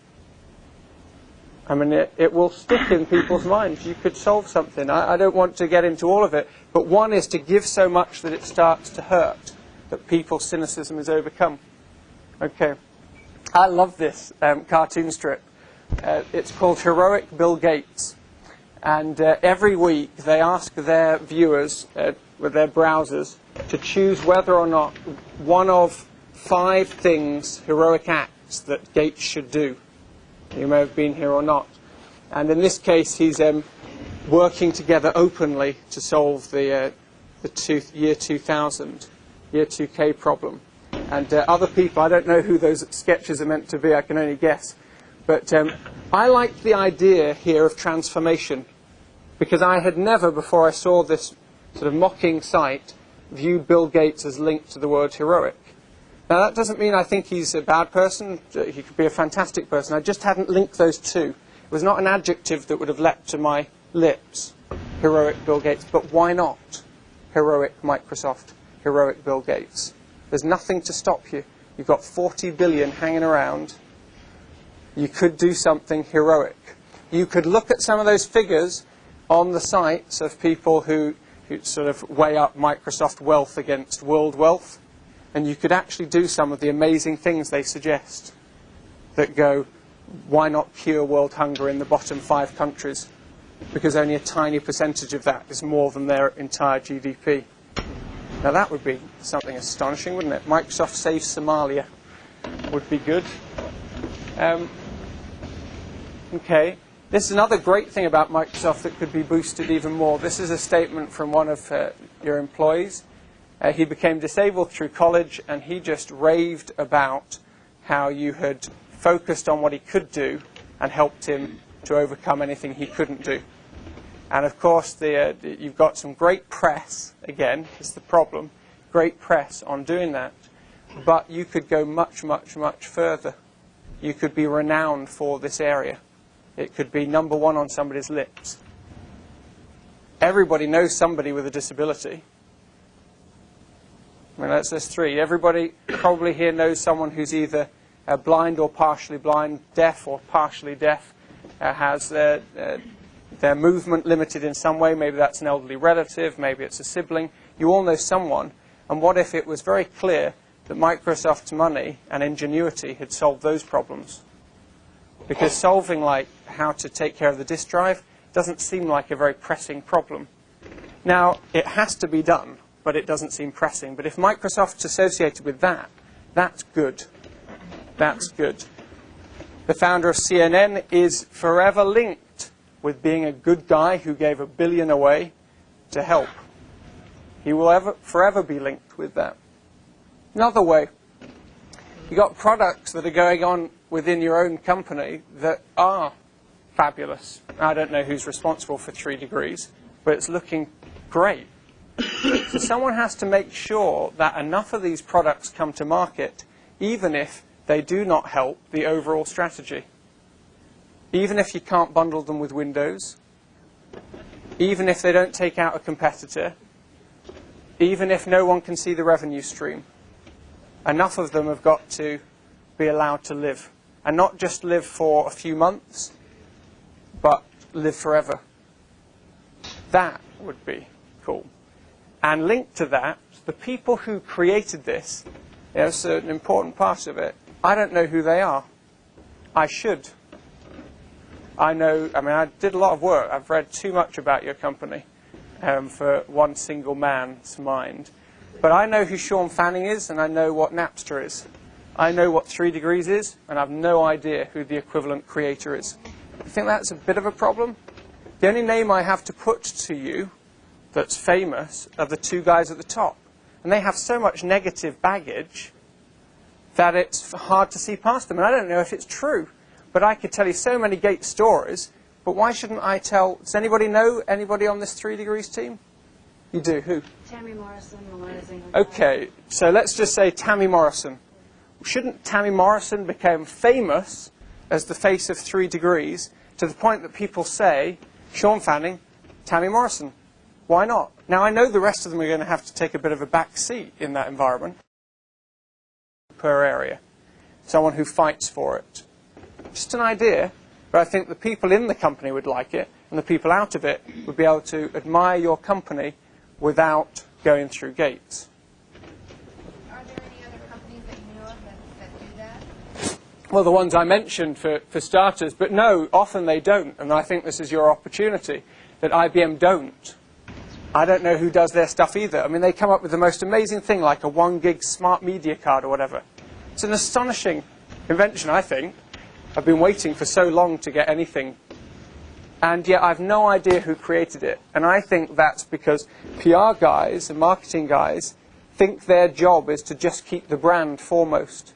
I mean, it will stick in people's minds. You could solve something. I don't want to get into all of it, but one is to give so much that it starts to hurt, that people's cynicism is overcome. Okay. I love this cartoon strip. It's called Heroic Bill Gates. And every week they ask their viewers with their browsers to choose whether or not one of 5 things, heroic acts, that Gates should do. You may have been here or not. And in this case, he's working together openly to solve the year 2000, year 2K problem. And other people, I don't know who those sketches are meant to be, I can only guess. But I liked the idea here of transformation, because I had never, before I saw this sort of mocking site, viewed Bill Gates as linked to the word heroic. Now, that doesn't mean I think he's a bad person. He could be a fantastic person. I just hadn't linked those two. It was not an adjective that would have leapt to my lips, heroic Bill Gates. But why not heroic Microsoft, heroic Bill Gates? There's nothing to stop you. You've got 40 billion hanging around. You could do something heroic. You could look at some of those figures on the sites of people who sort of weigh up Microsoft wealth against world wealth, and you could actually do some of the amazing things they suggest that go, why not cure world hunger in the bottom 5 countries? Because only a tiny percentage of that is more than their entire GDP. Now that would be something astonishing, wouldn't it? Microsoft saves Somalia would be good. Okay. This is another great thing about Microsoft that could be boosted even more. This is a statement from one of your employees. He became disabled through college, and he just raved about how you had focused on what he could do and helped him to overcome anything he couldn't do. And of course, you've got some great press, again, is the problem, great press on doing that. But you could go much, much, much further. You could be renowned for this area. It could be number 1 on somebody's lips. Everybody knows somebody with a disability. I mean, there's 3. Everybody probably here knows someone who's either blind or partially blind, deaf or partially deaf, has their movement limited in some way. Maybe that's an elderly relative, maybe it's a sibling. You all know someone. And what if it was very clear that Microsoft's money and ingenuity had solved those problems? Because solving, like, how to take care of the disk drive doesn't seem like a very pressing problem. Now, it has to be done, but it doesn't seem pressing. But if Microsoft's associated with that, that's good. That's good. The founder of CNN is forever linked with being a good guy who gave $1 billion away to help. He will forever be linked with that. Another way, you've got products that are going on within your own company that are fabulous. I don't know who's responsible for 3 degrees, but it's looking great. So someone has to make sure that enough of these products come to market, even if they do not help the overall strategy. Even if you can't bundle them with Windows, even if they don't take out a competitor, even if no one can see the revenue stream. Enough of them have got to be allowed to live. And not just live for a few months, but live forever. That would be cool. And linked to that, the people who created this, there's an important part of it. I don't know who they are. I should. I did a lot of work. I've read too much about your company for one single man's mind. But I know who Sean Fanning is, and I know what Napster is. I know what 3 degrees is, and I have no idea who the equivalent creator is. I think that's a bit of a problem. The only name I have to put to you that's famous are the 2 guys at the top. And they have so much negative baggage that it's hard to see past them. And I don't know if it's true, but I could tell you so many Gates stories. But why shouldn't I tell? Does anybody know anybody on this 3 degrees team? You do. Who? Tammy Morrison, Melissa Zinger. Okay, so let's just say Tammy Morrison. Shouldn't Tammy Morrison become famous as the face of 3 degrees to the point that people say, Sean Fanning, Tammy Morrison? Why not? Now, I know the rest of them are going to have to take a bit of a back seat in that environment per area. Someone who fights for it. Just an idea, but I think the people in the company would like it, and the people out of it would be able to admire your company without going through Gates. Are there any other companies that you know of that do that? Well, the ones I mentioned for starters, but no, often they don't, and I think this is your opportunity, that IBM don't. I don't know who does their stuff either. I mean, they come up with the most amazing thing, like a 1 gig smart media card or whatever. It's an astonishing invention, I think. I've been waiting for so long to get anything. And yet I've no idea who created it. And I think that's because PR guys and marketing guys think their job is to just keep the brand foremost.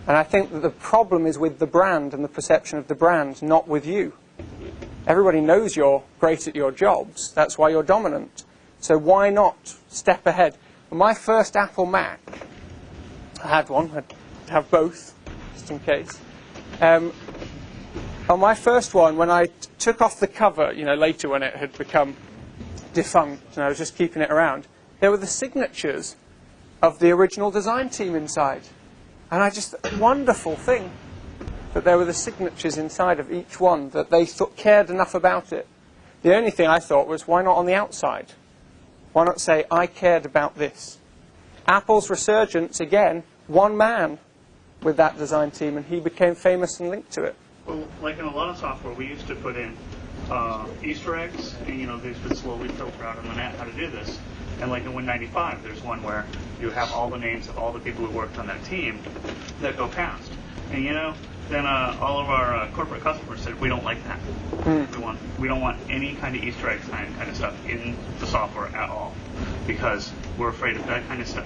And I think that the problem is with the brand and the perception of the brand, not with you. Everybody knows you're great at your jobs. That's why you're dominant. So why not step ahead? On my first Apple Mac, I had one. I'd have both, just in case. On my first one, when I took off the cover, later when it had become defunct and I was just keeping it around, there were the signatures of the original design team inside. And wonderful thing that there were the signatures inside of each one, that they cared enough about it. The only thing I thought was, why not on the outside? Why not say, I cared about this? Apple's resurgence, again, one man with that design team, and he became famous and linked to it. Well, like in a lot of software, we used to put in Easter eggs, and these would slowly filter out on the net how to do this. And like in Win95, there's one where you have all the names of all the people who worked on that team that go past. And then all of our corporate customers said, we don't like that. We don't want any kind of Easter egg kind of stuff in the software at all, because we're afraid of that kind of stuff.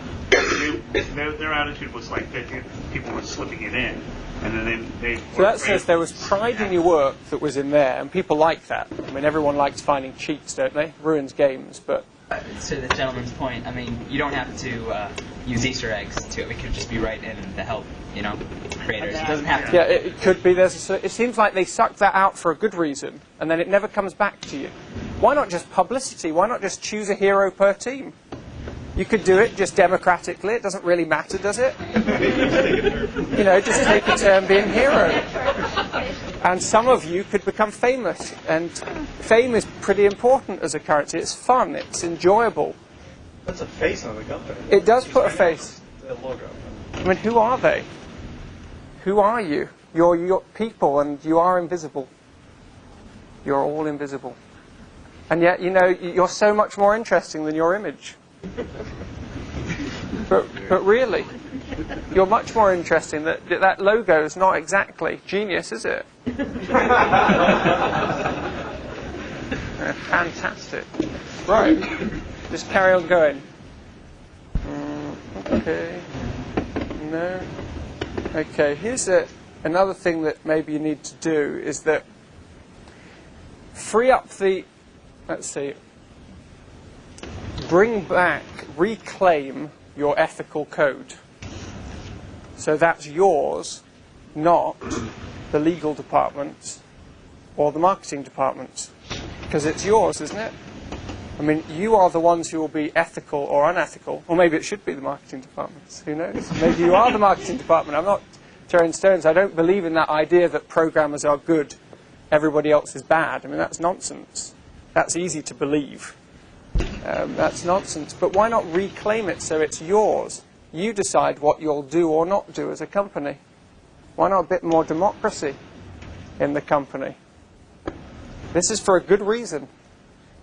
Their attitude was like that people were slipping it in, and then they So that says there was pride in your work that was in there, and people like that. I mean, everyone likes finding cheats, don't they? Ruins games, but... To the gentleman's point, I mean, you don't have to use Easter eggs to it. It could just be right in the help, creators. It doesn't have to. Yeah, it could be. It seems like they suck that out for a good reason, and then it never comes back to you. Why not just publicity? Why not just choose a hero per team? You could do it just democratically. It doesn't really matter, does it? You know, just take a turn being hero. And some of you could become famous. And fame is pretty important as a currency. It's fun. It's enjoyable. That's a face on the company. It does put a face. The logo. I mean, who are they? Who are you? You're people, and you are invisible. You're all invisible. And yet, you know, you're so much more interesting than your image. But really, you're much more interesting. That logo is not exactly genius, is it? Fantastic. Right. Just carry on going. Okay. No. Okay. Here's another thing that maybe you need to do is that free up the, let's see, bring back, reclaim your ethical code. So that's yours, not the legal department's or the marketing department's. Because it's yours, isn't it? I mean, you are the ones who will be ethical or unethical. Or maybe it should be the marketing department's. Who knows? Maybe you are the marketing department. I'm not throwing stones. I don't believe in that idea that programmers are good, everybody else is bad. I mean, that's nonsense. That's easy to believe. That's nonsense. But why not reclaim it so it's yours? You decide what you'll do or not do as a company. Why not a bit more democracy in the company? This is for a good reason.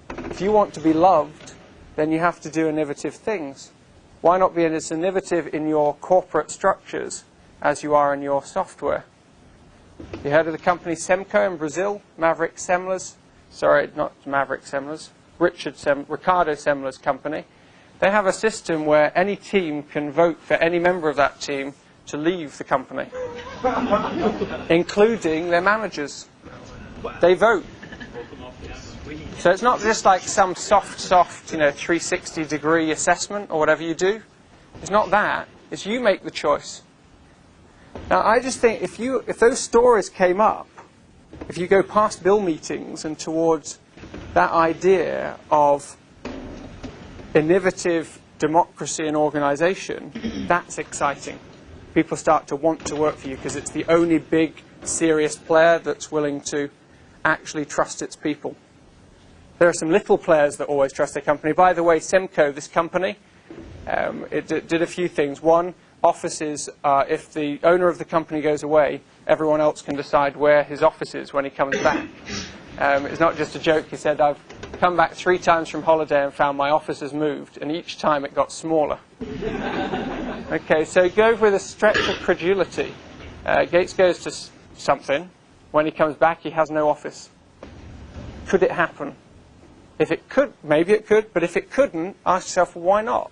If you want to be loved, then you have to do innovative things. Why not be as innovative in your corporate structures as you are in your software? You heard of the company Semco in Brazil? Maverick Semler's, sorry, not Maverick Semler's, Ricardo Semler's company. They have a system where any team can vote for any member of that team to leave the company, including their managers. They vote. So it's not just like some soft, 360-degree assessment or whatever you do. It's not that. It's you make the choice. Now, I just think if those stories came up, if you go past bill meetings and towards that idea of innovative democracy and organization, that's exciting. People start to want to work for you because it's the only big, serious player that's willing to actually trust its people. There are some little players that always trust their company. By the way, Semco, this company, it did a few things. One, offices, if the owner of the company goes away, everyone else can decide where his office is when he comes back. It's not just a joke. He said, I've come back 3 times from holiday and found my office has moved, and each time it got smaller. Okay, so go with a stretch of credulity. Gates goes to something. When he comes back, he has no office. Could it happen? If it could, maybe it could, but if it couldn't, ask yourself, why not?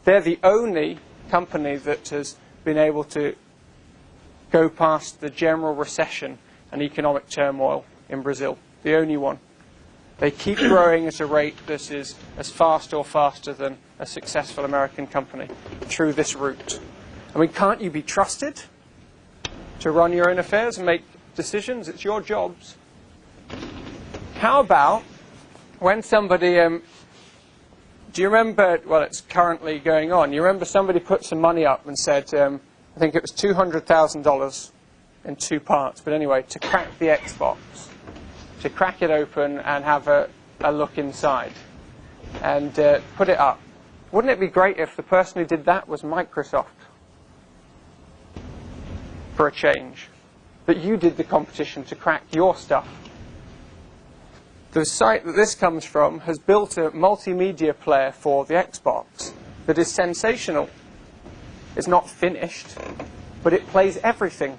They're the only company that has been able to go past the general recession and economic turmoil in Brazil. The only one. They keep growing at a rate that is as fast or faster than a successful American company through this route. I mean, can't you be trusted to run your own affairs and make decisions? It's your jobs. How about when somebody, do you remember, well, it's currently going on, you remember somebody put some money up and said, I think it was $200,000 in 2 parts, but anyway, to crack the Xbox, to crack it open and have a look inside, and put it up. Wouldn't it be great if the person who did that was Microsoft, for a change? That you did the competition to crack your stuff. The site that this comes from has built a multimedia player for the Xbox that is sensational. It's not finished, but it plays everything.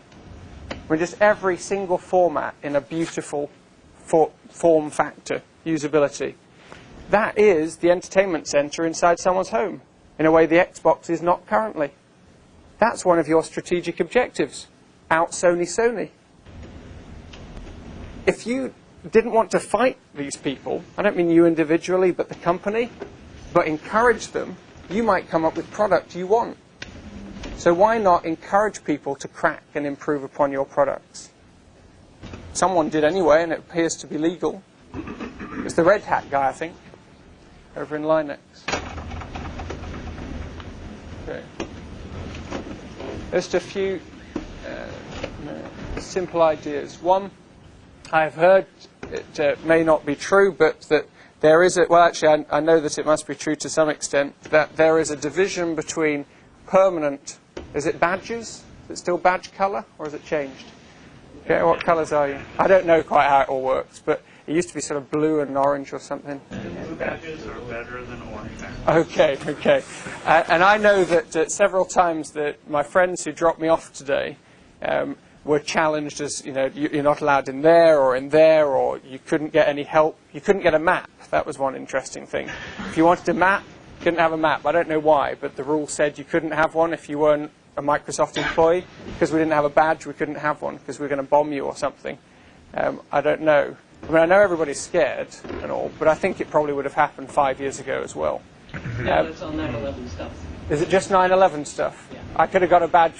I mean, just every single format in a beautiful form factor, usability. That is the entertainment center inside someone's home, in a way the Xbox is not currently. That's one of your strategic objectives. Out Sony. If you didn't want to fight these people, I don't mean you individually, but the company, but encourage them, you might come up with product you want. So why not encourage people to crack and improve upon your products? Someone did anyway, and it appears to be legal. It's the Red Hat guy, I think, over in Linux. Okay. Just a few simple ideas. One, I've heard, it may not be true, but that there is well, actually, I know that it must be true to some extent, that there is a division between permanent, is it badges? Is it still badge colour, or has it changed? Okay, what colours are you? I don't know quite how it all works, but it used to be sort of blue and orange or something. Blue badges are better than orange badges. Okay. And I know that several times that my friends who dropped me off today were challenged as, you're not allowed in there, or you couldn't get any help. You couldn't get a map. That was one interesting thing. If you wanted a map, you couldn't have a map. I don't know why, but the rule said you couldn't have one if you weren't a Microsoft employee. Because we didn't have a badge, we couldn't have one because we were going to bomb you or something. I don't know. I mean, I know everybody's scared and all, but I think it probably would have happened 5 years ago as well. Yeah, that's all 9/11 stuff. Is it just 9/11 stuff? Yeah. I could have got a badge,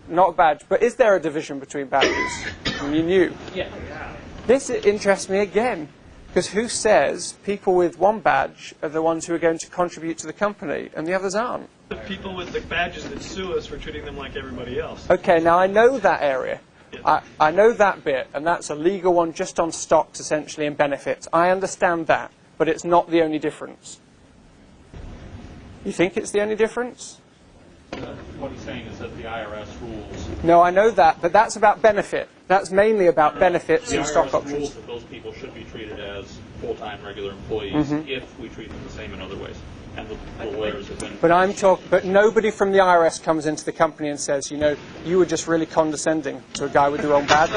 not a badge, but is there a division between badges? And you knew. Yeah. This interests me again, because who says people with one badge are the ones who are going to contribute to the company and the others aren't? The people with the badges that sue us for treating them like everybody else. Okay, now I know that area. I know that bit, and that's a legal one just on stocks, essentially, and benefits. I understand that, but it's not the only difference. You think it's the only difference? What he's saying is that the IRS rules. No, I know that, but that's about benefit. That's mainly about benefits The and stock IRS options. rules that those people should be treated as full-time regular employees if we treat them the same in other ways. And the lawyers have been. But nobody from the IRS comes into the company and says, you were just really condescending to a guy with the wrong badge.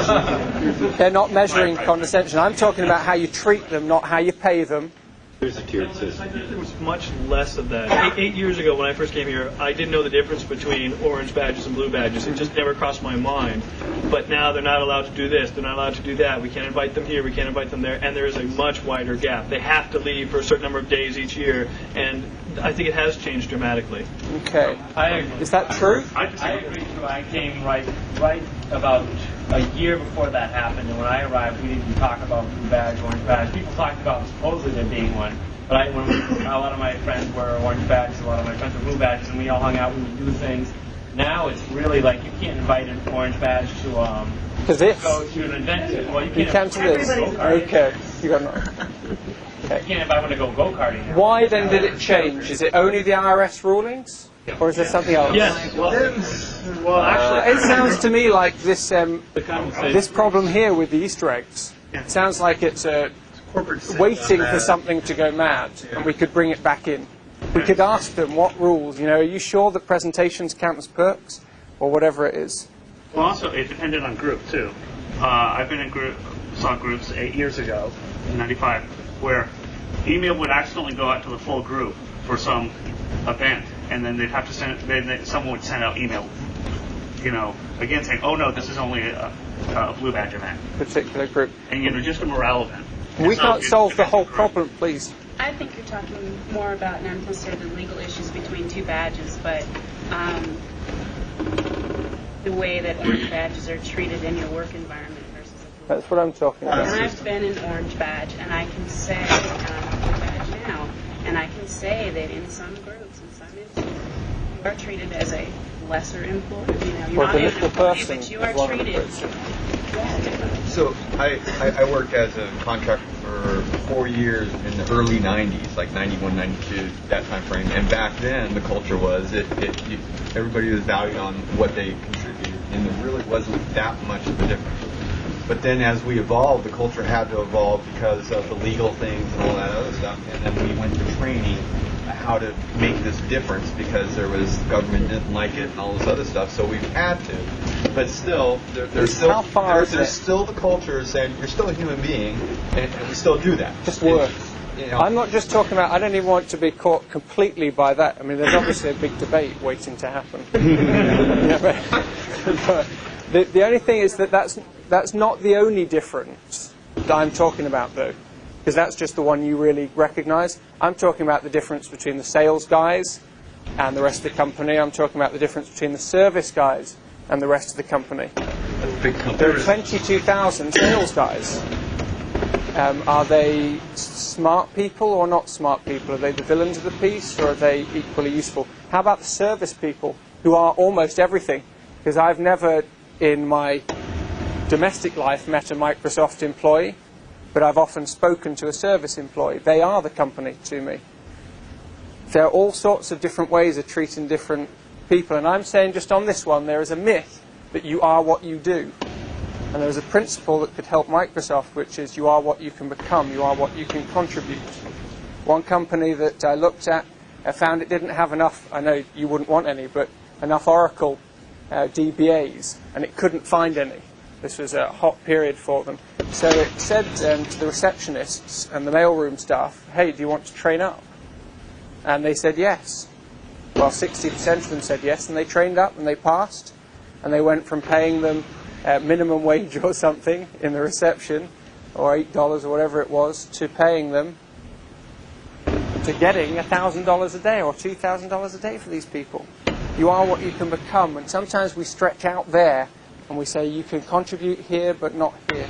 They're not measuring condescension. I'm talking about how you treat them, not how you pay them. There's a tiered system. I think there was much less of that. 8 years ago when I first came here, I didn't know the difference between orange badges and blue badges. It just never crossed my mind. But now they're not allowed to do this, they're not allowed to do that. We can't invite them here, we can't invite them there, and there is a much wider gap. They have to leave for a certain number of days each year, and I think it has changed dramatically. Okay. I agree. Is that true? I agree too. I came right about a year before that happened, and when I arrived, we didn't talk about blue badge, orange badge. People talked about supposedly there being one, but a lot of my friends were orange badges, a lot of my friends were blue badges, and we all hung out, we would do things. Now it's really like you can't invite an orange badge to go to an event. Well, you can't to this. Okay. You got it. You can't invite one to go go-karting. Why then did it change? Is it only the IRS rulings? Or is there something else? Yes. Well, actually, It sounds to me like this problem here with the Easter eggs. It sounds like it's waiting for something to go mad, and we could bring it back in. We could ask them what rules. Are you sure that presentations count as perks, or whatever it is? Well, also, it depended on group, too. I've been in saw groups 8 years ago, in 95, where email would accidentally go out to the full group for some event, and then they'd have to someone would send out email, again saying, oh no, this is only a blue badge event. Particular group. And, just a morale event. We can't solve the whole problem, please. I think you're talking more about not necessarily the legal issues between two badges, but the way that orange badges are treated in your work environment versus a blue. That's what I'm talking about. And I've been an orange badge, and I can say, and I'm a blue badge now, and I can say that in some groups, in some instances, you are treated as a lesser employee. You're not an employee, but you are treated differently. So I worked as a contractor for 4 years in the early 90s, like 91, 92, that time frame. And back then, the culture was everybody was valued on what they contributed, and there really wasn't that much of a difference. But then as we evolved, the culture had to evolve because of the legal things and all that other stuff. And then we went to training how to make this difference because government didn't like it and all this other stuff. So we've had to. But still, there's still the culture saying you're still a human being, and we still do that. Just work. I'm not just talking about, I don't even want to be caught completely by that. I mean, there's obviously a big debate waiting to happen. But the only thing is that's not the only difference that I'm talking about, though, because that's just the one you really recognize. I'm talking about the difference between the sales guys and the rest of the company. I'm talking about the difference between the service guys and the rest of the company. There are 22,000 sales guys. Are they smart people or not smart people? Are they the villains of the piece, or are they equally useful? How about the service people, who are almost everything? Because I've never, in my domestic life, met a Microsoft employee, but I've often spoken to a service employee. They are the company to me. There are all sorts of different ways of treating different people, and I'm saying just on this one, there is a myth that you are what you do. And there's a principle that could help Microsoft, which is you are what you can become, you are what you can contribute. One company that I looked at, I found it didn't have enough, I know you wouldn't want any, but enough Oracle DBAs, and it couldn't find any. This was a hot period for them. So it said to the receptionists and the mailroom staff, hey, do you want to train up? And they said yes. Well, 60% of them said yes, and they trained up and they passed, and they went from paying them minimum wage or something in the reception, or $8 or whatever it was, to paying them, to getting $1,000 a day or $2,000 a day for these people. You are what you can become, and sometimes we stretch out there and we say you can contribute here but not here.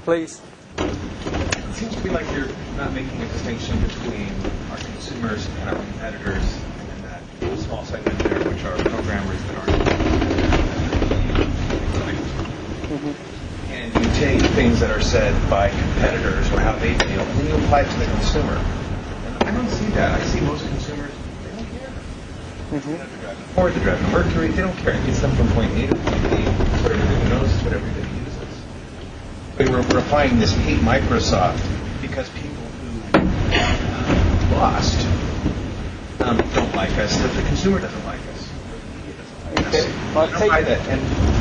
Please. It seems to me like you're not making a distinction between our consumers and our competitors, and that small segment there, which are programmers that aren't. And you take things that are said by competitors or how they feel, and then you apply it to the consumer. And I don't see that. I see most consumers, they don't care. They have to drive a Ford, they drive a Mercury, they don't care. It gets them from point A to point B. It's what everybody knows, it's what everybody uses. But we're applying this hate Microsoft because people who lost don't like us, that the consumer doesn't like us. I don't buy that.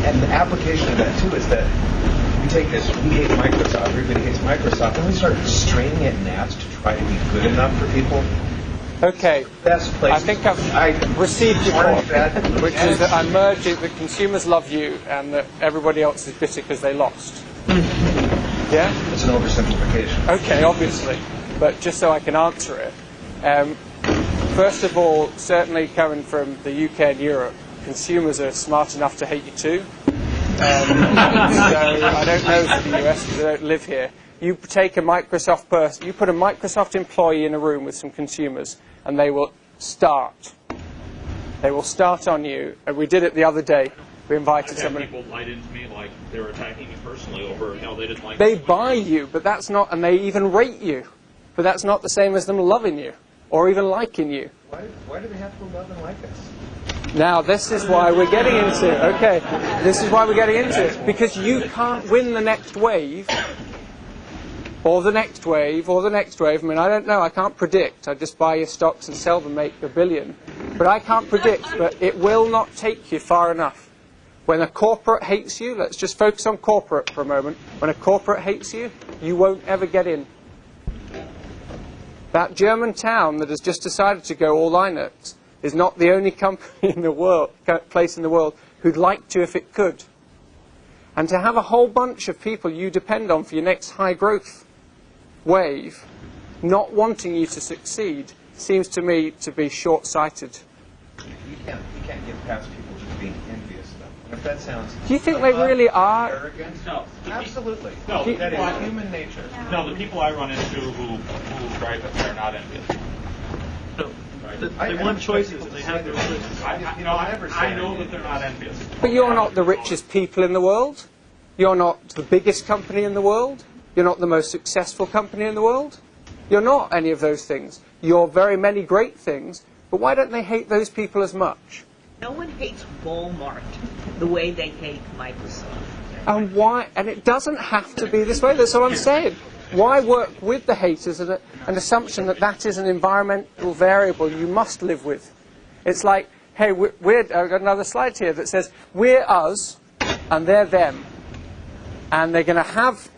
And the application of that, too, is that we take this, we hate Microsoft, everybody hates Microsoft, and we start straining at gnats to try to be good enough for people. Okay, Best place. I think I've received your point, which is that I'm merging that consumers love you and that everybody else is bitter because they lost. Yeah? It's an oversimplification. Okay, obviously, but just so I can answer it. First of all, certainly coming from the UK and Europe, consumers are smart enough to hate you too. So I don't know for the US because I don't live here. You take a Microsoft person, you put a Microsoft employee in a room with some consumers, and they will start. They will start on you. And we did it the other day. We invited somebody. People lied into me like they were attacking me personally over how they didn't like. They buy you, but that's not, and they even rate you, but that's not the same as them loving you or even liking you. Why do they have to love and like us? Now, this is why we're getting into it. Okay, this is why we're getting into it. Because you can't win the next wave, or the next wave, or the next wave. I mean, I don't know. I can't predict. I just buy your stocks and sell them, make $1 billion. But I can't predict. But it will not take you far enough. When a corporate hates you, let's just focus on corporate for a moment. When a corporate hates you, you won't ever get in. That German town that has just decided to go all Linux is not the only company in the world, place in the world who'd like to if it could. And to have a whole bunch of people you depend on for your next high growth wave not wanting you to succeed seems to me to be short-sighted. You can't get past people just being envious, though. If that sounds... Do you think they really are? Arrogant? No. Absolutely. No, that is human nature. No, the people I run into who drive it, they're not envious. No. They want choices, and they have those choices. I know that they're not envious. But you're not the richest people in the world. You're not the biggest company in the world. You're not the most successful company in the world. You're not any of those things. You're very many great things, but why don't they hate those people as much? No one hates Walmart the way they hate Microsoft. And why? And it doesn't have to be this way. That's all I'm saying. Why work with the haters and an assumption that that is an environmental variable you must live with? It's like, hey, I've got another slide here that says, we're us and they're them. And they're going to have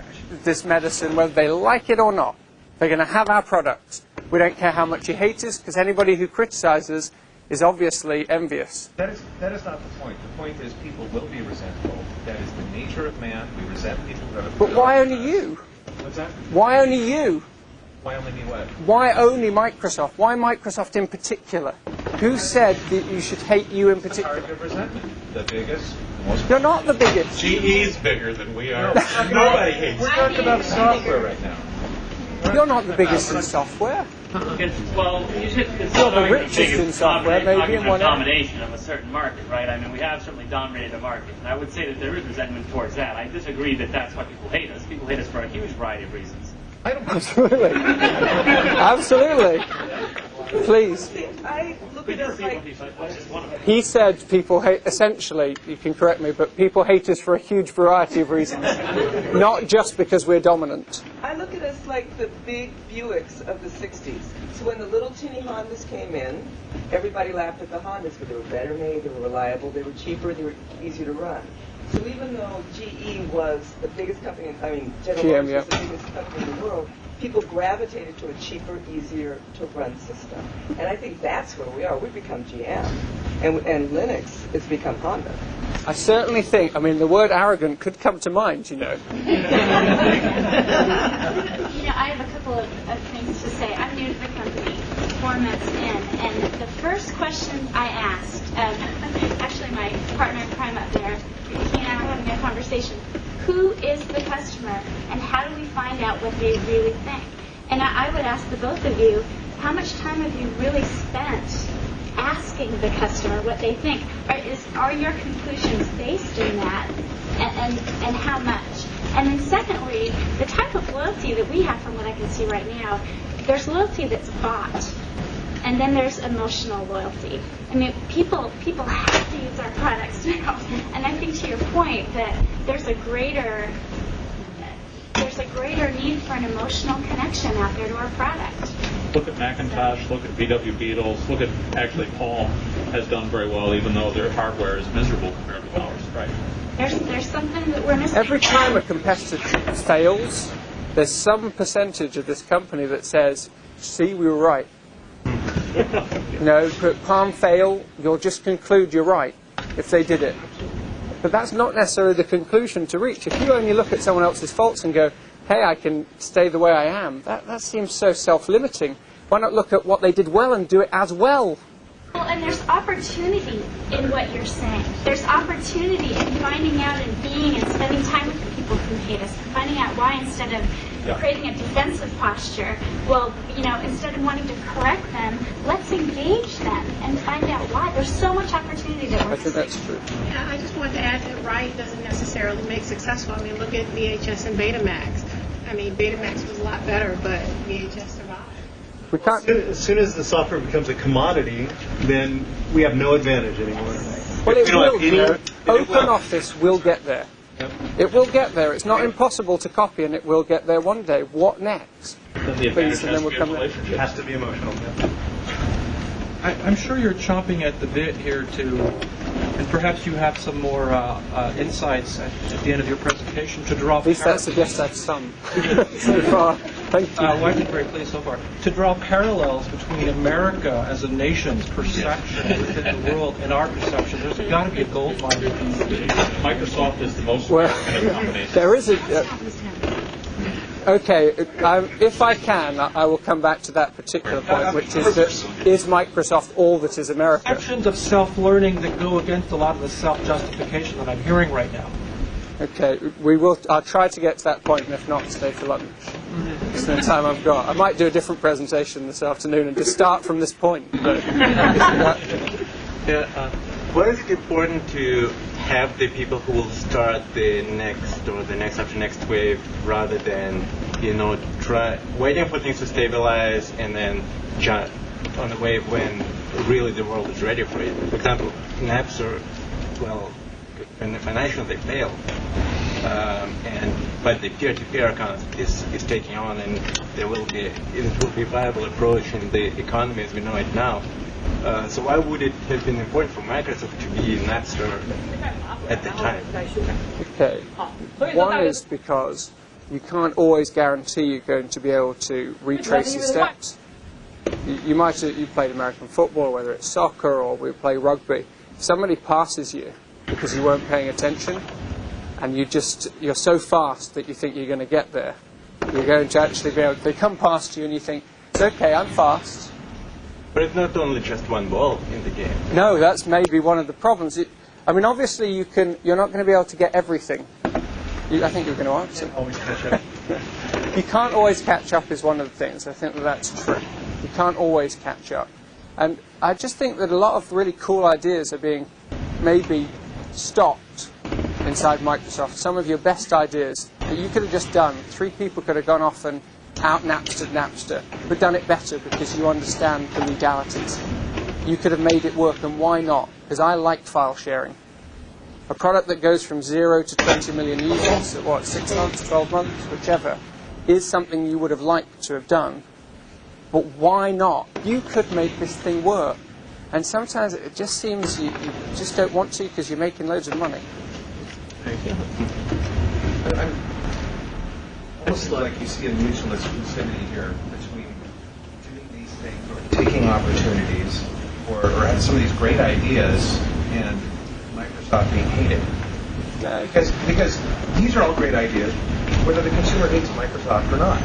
this medicine whether they like it or not. They're going to have our products. We don't care how much you hate us, because anybody who criticizes is obviously envious. That is not the point. The point is people will be resentful. That is the nature of man. We resent people who have... But why only you? What's that? Why only you? Why only me what? Why only Microsoft? Why Microsoft in particular? Who said that you should hate you in particular? The target of resentment. The biggest, You're not the biggest. GE's bigger than we are. Nobody hates. We're talking about software right now. You're not the biggest in software. Well, it's You're the richest in software, maybe in one area. domination of a certain market, right? I mean, we have certainly dominated the market, and I would say that there is resentment towards that. I disagree that that's why people hate us. People hate us for a huge variety of reasons. Absolutely. Absolutely. Please. I look at us like He said people hate, essentially, you can correct me, but people hate us for a huge variety of reasons. Not just because we're dominant. I look at us like the big Buicks of the 60s. So when the little teeny Hondas came in, everybody laughed at the Hondas, but they were better made, they were reliable, they were cheaper, they were easier to run. So even though GE was the biggest company, General Motors was the biggest company in the world, people gravitated to a cheaper, easier to run system. And I think that's where we are. We've become GM. And Linux has become Honda. I certainly think, the word arrogant could come to mind, I have a couple of things to say. I'm new to the company, 4 months in, and the first question I asked, actually my partner in crime up there, he and I were having a conversation, who is the customer and how do we find out what they really think? And I would ask the both of you, how much time have you really spent asking the customer what they think? Are your conclusions based in that, and how much? And then secondly, the type of loyalty that we have from what I can see right now, there's loyalty that's bought, and then there's emotional loyalty. People have to use our products now, and I think to your point that there's a greater need for an emotional connection out there to our product. Look at Macintosh, look at VW Beetles, look at, actually Paul has done very well even though their hardware is miserable compared to ours, right? There's something that we're missing. Every time a competitor fails, there's some percentage of this company that says, see, we were right. Palm fail, you'll just conclude you're right if they did it. But that's not necessarily the conclusion to reach. If you only look at someone else's faults and go, hey, I can stay the way I am, that seems so self-limiting. Why not look at what they did well and do it as well? Well, and there's opportunity in what you're saying. There's opportunity in finding out and being and spending time with the people who hate us, finding out why instead of creating a defensive posture, instead of wanting to correct them, let's engage them and find out why. There's so much opportunity that we're I think that's true. Yeah, I just wanted to add that right doesn't necessarily make successful. Look at VHS and Betamax. Betamax was a lot better, but VHS survived. We can't. As soon as the software becomes a commodity, then we have no advantage anymore. Well, it will. OpenOffice will get there. Yep. It will get there. It's not impossible to copy, and it will get there one day. What next? Then the advantage And then we'll come there. It has to be emotional. I'm sure you're chomping at the bit here and perhaps you have some more insights at the end of your presentation to draw. At least that suggests I've some so far. Thank you. I've been very pleased so far. To draw parallels between America as a nation's perception within the world and our perception, there's got to be a gold mine. Microsoft is the most American company. There is a... Okay, if I can, I will come back to that particular point, which is that is Microsoft all that is America? Perceptions of self-learning that go against a lot of the self-justification that I'm hearing right now. Okay, I'll try to get to that point, and if not, stay for lunch. It's the time I've got. I might do a different presentation this afternoon and just start from this point. But, why is it important to have the people who will start the next or the next after next wave rather than try waiting for things to stabilize and then jump on the wave when really the world is ready for it? For example, Napster, financially they failed, but the peer-to-peer account is taking on, and it will be a viable approach in the economy as we know it now. So why would it have been important for Microsoft to be Napster at the time? Okay. One is because you can't always guarantee you're going to be able to retrace your steps. You played American football, whether it's soccer or we play rugby. If somebody passes you because you weren't paying attention, and you're so fast that you think you're going to get there, you're going to actually be able to, they come past you and you think, it's okay, I'm fast. But it's not only just one ball in the game. No, that's maybe one of the problems. I mean, obviously, you're not going to be able to get everything. I think you're going to answer. Always catch up. You can't always catch up is one of the things. I think that's true. You can't always catch up. And I just think that a lot of really cool ideas are being maybe stopped inside Microsoft. Some of your best ideas that you could have just done. 3 people could have gone off and out-Napstered, but done it better because you understand the legalities. You could have made it work, and why not? Because I like file sharing. A product that goes from 0 to 20 million users at 6 months, 12 months, whichever, is something you would have liked to have done. But why not? You could make this thing work. And sometimes it just seems you just don't want to because you're making loads of money. Thank you. I'm almost like you see a mutual exclusivity here between doing these things or taking opportunities or having some of these great ideas and Microsoft being hated. Because these are all great ideas, whether the consumer hates Microsoft or not.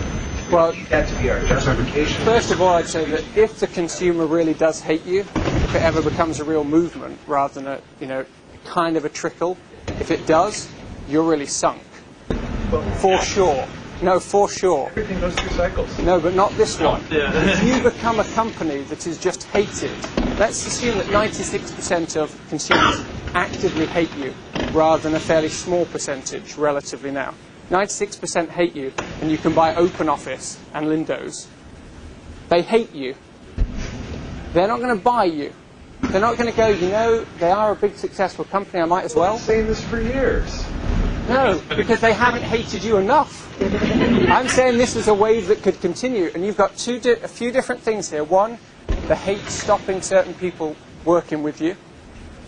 Well, that to be our justification. First of all, I'd say that if the consumer really does hate you, if it ever becomes a real movement rather than a, kind of a trickle, if it does, you're really sunk. For sure. No, for sure. Everything goes through cycles. No, but not this one. Yeah. If you become a company that is just hated, let's assume that 96% of consumers actively hate you, rather than a fairly small percentage relatively now. 96% hate you, and you can buy OpenOffice and Windows. They hate you. They're not going to buy you. They're not going to go, they are a big successful company, I might as well. I've been saying this for years. No, because they haven't hated you enough. I'm saying this is a wave that could continue, and you've got a few different things here. One, the hate stopping certain people working with you.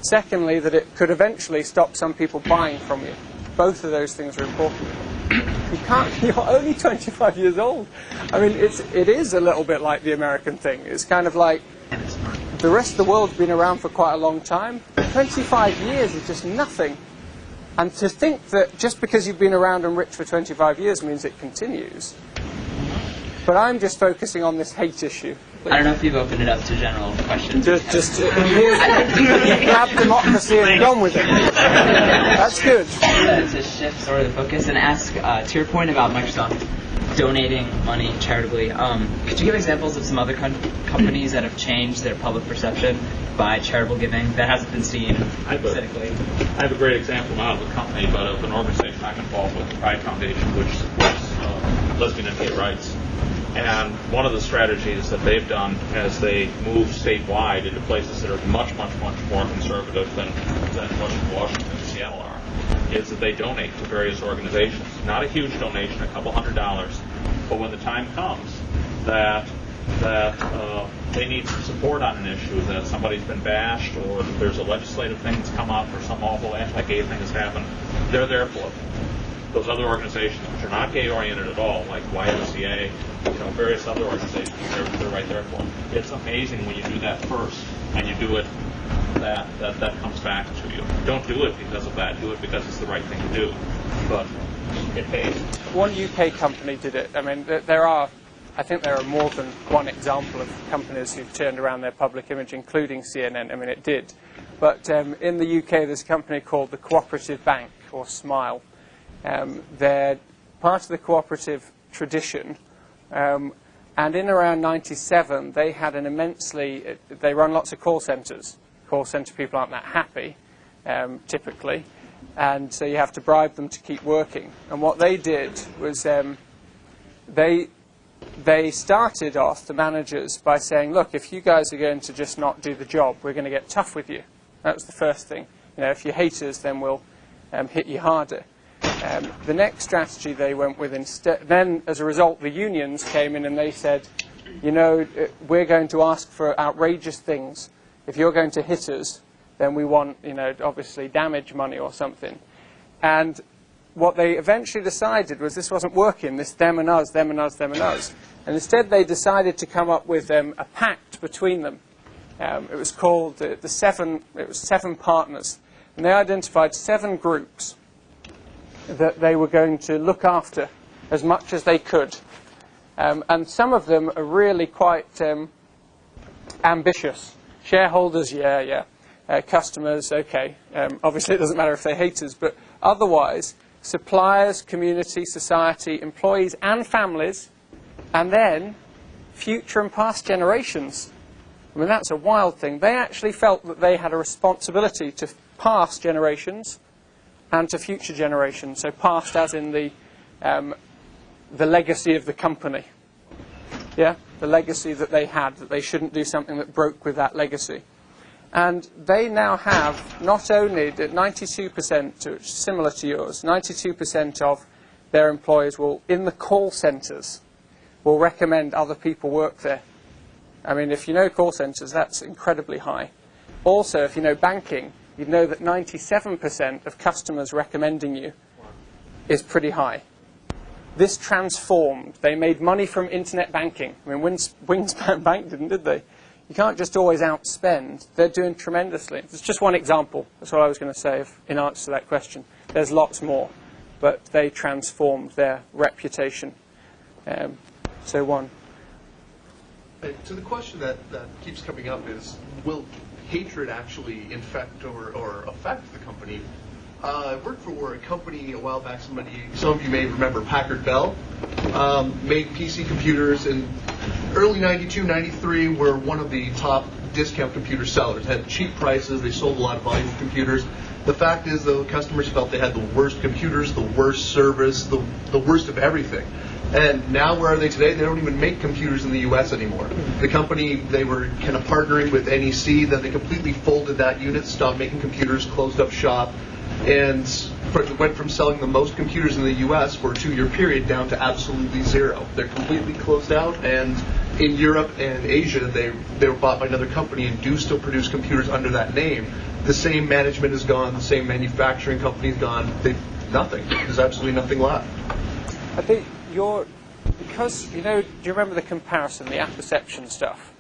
Secondly, that it could eventually stop some people buying from you. Both of those things are important. You're only 25 years old. I mean, it is a little bit like the American thing. It's kind of like the rest of the world's been around for quite a long time. 25 years is just nothing. And to think that just because you've been around and rich for 25 years means it continues. But I'm just focusing on this hate issue. I don't know if you've opened it up to general questions. Just grab democracy and gone with it. That's good. To shift sort of the focus and ask, to your point about Microsoft donating money charitably, could you give examples of some other companies that have changed their public perception by charitable giving that hasn't been seen cynically? I have a great example, not of a company, but of an organization I'm involved with, the Pride Foundation, which supports lesbian and gay rights. And one of the strategies that they've done as they move statewide into places that are much, much, much more conservative than Washington and Seattle are, is that they donate to various organizations. Not a huge donation, a couple $100, but when the time comes that they need some support on an issue, that somebody's been bashed or there's a legislative thing that's come up or some awful anti-gay thing has happened, they're there for it. Those other organizations, which are not gay-oriented at all, like YMCA, various other organizations, they're right there for them. It's amazing when you do that first, and you do it, that comes back to you. Don't do it because of that. Do it because it's the right thing to do. But it pays. One UK company did it. I mean, I think there are more than one example of companies who've turned around their public image, including CNN. I mean, it did. But in the UK, there's a company called the Cooperative Bank, or SMILE. They're part of the cooperative tradition, and in around 97 they had they run lots of call centres. Call centre people aren't that happy, typically, and so you have to bribe them to keep working. And what they did was they started off, the managers, by saying, look, if you guys are going to just not do the job, we're going to get tough with you. That was the first thing. If you're haters, then we'll hit you harder. The next strategy they went with instead, then as a result, the unions came in and they said, we're going to ask for outrageous things. If you're going to hit us, then we want, obviously damage money or something. And what they eventually decided was this wasn't working, this them and us, them and us, them and us. And instead they decided to come up with a pact between them. It was called it was 7 partners. And they identified 7 groups that they were going to look after as much as they could. And some of them are really quite ambitious. Shareholders, yeah. customers, okay. Obviously, it doesn't matter if they hate us, but otherwise, suppliers, community, society, employees, and families, and then future and past generations. I mean, that's a wild thing. They actually felt that they had a responsibility to past generations and to future generations. So past as in the legacy of the company. Yeah, the legacy that they had, that they shouldn't do something that broke with that legacy. And they now have not only 92%, which is similar to yours, 92% of their employees will, in the call centres, will recommend other people work there. I mean, if you know call centres, that's incredibly high. Also, if you know banking, you'd know that 97% of customers recommending you is pretty high. This transformed. They made money from internet banking. I mean, Wingspan Bank didn't, did they? You can't just always outspend. They're doing tremendously. It's just one example. That's what I was going to say in answer to that question. There's lots more. But they transformed their reputation. So one. So the question that keeps coming up is, will hatred actually infect or affect the company? I worked for a company a while back. Some of you may remember Packard Bell. Made PC computers in early 92, 93, were one of the top discount computer sellers. Had cheap prices. They sold a lot of volume of computers. The fact is, though, customers felt they had the worst computers, the worst service, the worst of everything. And now where are they today? They don't even make computers in the U.S. anymore. The company, they were kind of partnering with NEC, then they completely folded that unit, stopped making computers, closed up shop, and went from selling the most computers in the U.S. for a 2-year period down to absolutely zero. They're completely closed out, and in Europe and Asia, they were bought by another company and do still produce computers under that name. The same management is gone, the same manufacturing company is gone. Nothing. There's absolutely nothing left. I think because, do you remember the comparison, the apperception stuff?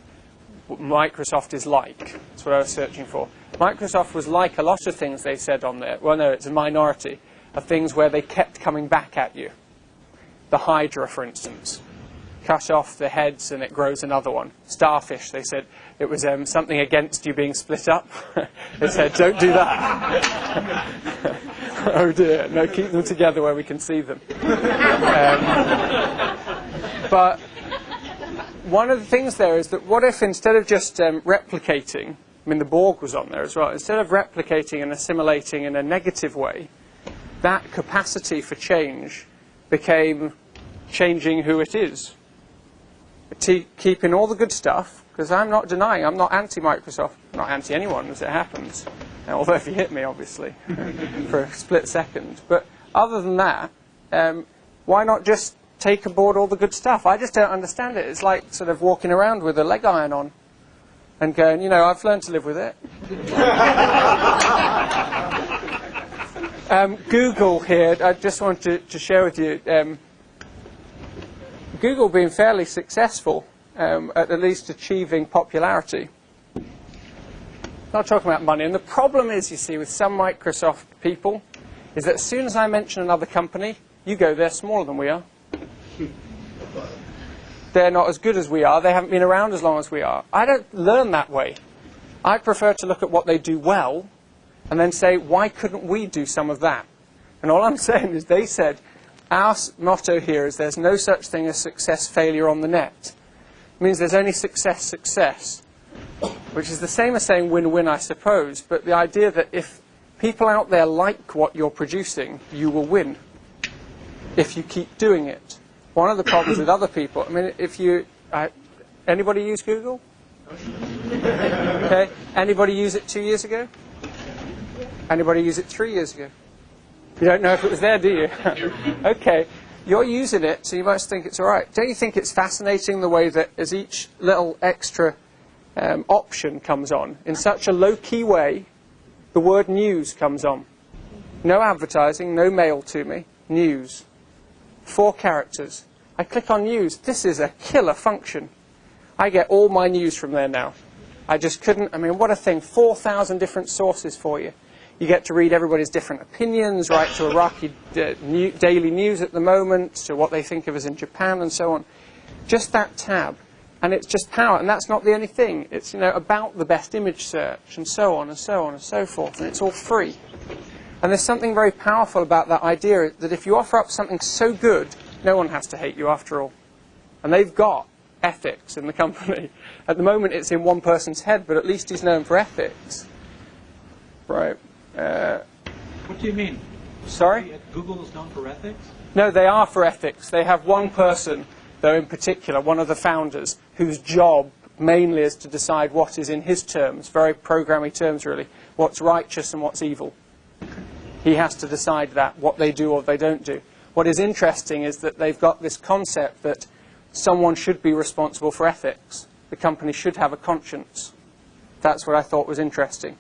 What Microsoft is like. That's what I was searching for. Microsoft was like a lot of things they said on there. Well, no, it's a minority of things where they kept coming back at you. The Hydra, for instance. Cut off the heads and it grows another one. Starfish, they said it was something against you being split up. They said, don't do that. Oh dear, no, keep them together where we can see them. But one of the things there is that what if instead of just replicating, I mean the Borg was on there as well, instead of replicating and assimilating in a negative way, that capacity for change became changing who it is. Keeping all the good stuff, because I'm not denying, I'm not anti-Microsoft, not anti-anyone as it happens, although if you hit me, obviously, for a split second. But other than that, why not just take aboard all the good stuff? I just don't understand it. It's like sort of walking around with a leg iron on and going, I've learned to live with it. Google here, I just wanted to share with you, Google being fairly successful at least achieving popularity. Not talking about money. And the problem is, you see, with some Microsoft people, is that as soon as I mention another company, you go, they're smaller than we are. They're not as good as we are. They haven't been around as long as we are. I don't learn that way. I prefer to look at what they do well and then say, why couldn't we do some of that? And all I'm saying is they said, our motto here is there's no such thing as success, failure on the net. It means there's only success, success, which is the same as saying win-win, I suppose. But the idea that if people out there like what you're producing, you will win if you keep doing it. One of the problems with other people, I mean, if you... anybody use Google? Okay. Anybody use it 2 years ago? Anybody use it 3 years ago? You don't know if it was there, do you? Okay. You're using it, so you must think it's all right. Don't you think it's fascinating the way that as each little extra option comes on, in such a low-key way, the word news comes on. No advertising, no mail to me. News. 4 characters. I click on news. This is a killer function. I get all my news from there now. I just couldn't, I mean, what a thing. 4,000 different sources for you. You get to read everybody's different opinions, right to Iraqi daily news at the moment, to what they think of us in Japan and so on. Just that tab. And it's just power, and that's not the only thing. It's, you know, about the best image search, and so on, and so on, and so forth, and it's all free. And there's something very powerful about that idea, that if you offer up something so good, no one has to hate you after all. And they've got ethics in the company. At the moment, it's in one person's head, but at least he's known for ethics. Right. What do you mean? Sorry? Google is known for ethics? No, they are for ethics. They have one person, though in particular, one of the founders, whose job mainly is to decide what is in his terms, very programmy terms really, what's righteous and what's evil. He has to decide that, what they do or they don't do. What is interesting is that they've got this concept that someone should be responsible for ethics. The company should have a conscience. That's what I thought was interesting.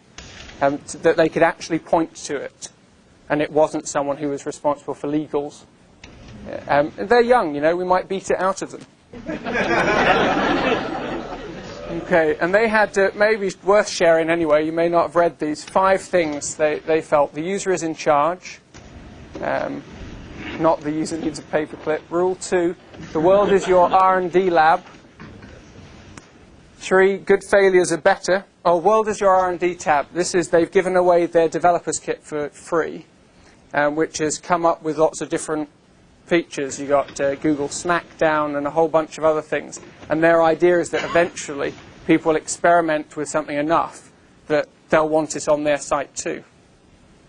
That they could actually point to it, and it wasn't someone who was responsible for legals. They're young, you know, we might beat it out of them. Okay, and they had, maybe worth sharing anyway, you may not have read these, 5 things they felt. The user is in charge, not the user needs a paperclip. Rule 2, the world is your R&D lab. 3, good failures are better. Oh, world is your R&D tab. This is, they've given away their developers kit for free, which has come up with lots of different features. You've got Google Smackdown and a whole bunch of other things. And their idea is that eventually people will experiment with something enough that they'll want it on their site too,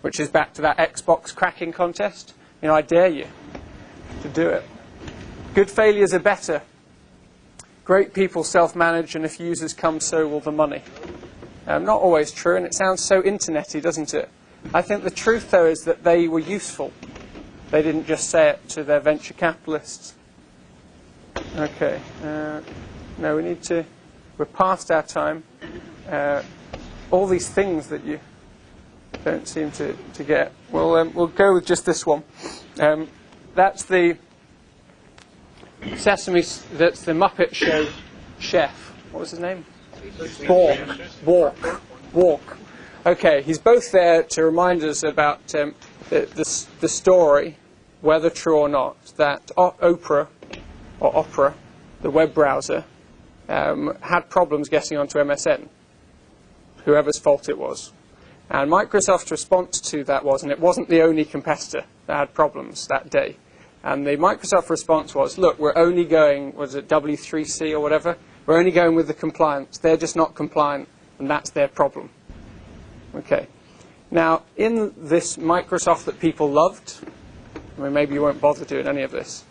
which is back to that Xbox cracking contest. You know, I dare you to do it. Good failures are better. Great people self-manage, and if users come, so will the money. Not always true, and it sounds so internet-y, doesn't it? I think the truth, though, is that they were useful. They didn't just say it to their venture capitalists. Okay. No, we need to... We're past our time. All these things that you don't seem to get. We'll go with just this one. That's the Sesame... That's the Muppet Show chef. What was his name? Walk. Okay, he's both there to remind us about the story, whether true or not, that Opera, the web browser, had problems getting onto MSN, whoever's fault it was. And Microsoft's response to that was, and it wasn't the only competitor that had problems that day, and the Microsoft response was, look, we're only going, was it W3C or whatever? We're only going with the compliance. They're just not compliant, and that's their problem. Okay. Now, in this Microsoft that people loved, I mean, maybe you won't bother doing any of this,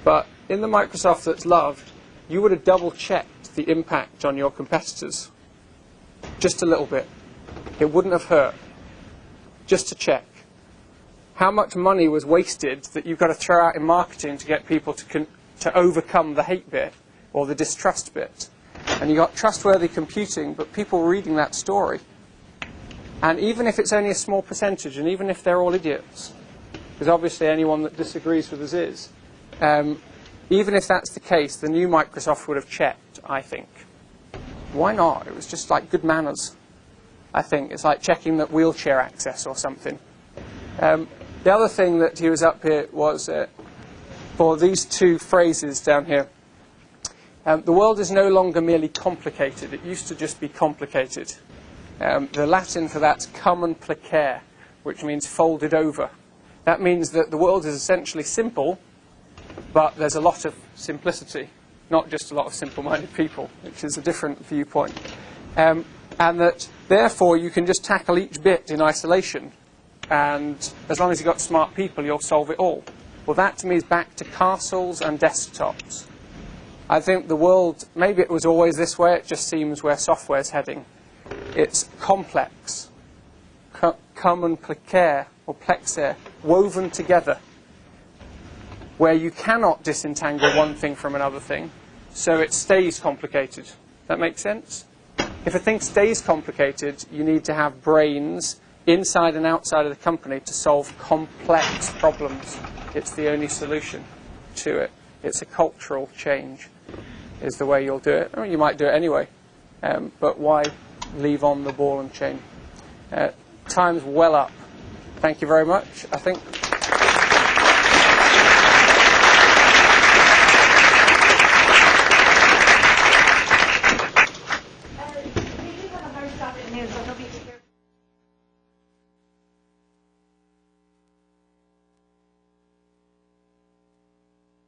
but in the Microsoft that's loved, you would have double-checked the impact on your competitors. Just a little bit. It wouldn't have hurt. Just to check. How much money was wasted that you've got to throw out in marketing to get people to overcome the hate bit or the distrust bit? And you got trustworthy computing, but people were reading that story. And even if it's only a small percentage, and even if they're all idiots, because obviously anyone that disagrees with us is, even if that's the case, the new Microsoft would have checked, I think. Why not? It was just like good manners, I think. It's like checking that wheelchair access or something. The other thing that he was up here was for these 2 phrases down here. The world is no longer merely complicated. It used to just be complicated. The Latin for that's cum and placere, which means folded over. That means that the world is essentially simple, but there's a lot of simplicity, not just a lot of simple-minded people, which is a different viewpoint. And that, therefore, you can just tackle each bit in isolation, and as long as you've got smart people, you'll solve it all. Well, that to me is back to castles and desktops. I think the world, maybe it was always this way, it just seems where software's heading. It's complex, cum and placere, or plexere, woven together, where you cannot disentangle one thing from another thing, so it stays complicated. That makes sense? If a thing stays complicated, you need to have brains inside and outside of the company to solve complex problems. It's the only solution to it. It's a cultural change, is the way you'll do it. I mean, you might do it anyway, but why leave on the ball and chain? Time's well up. Thank you very much. I think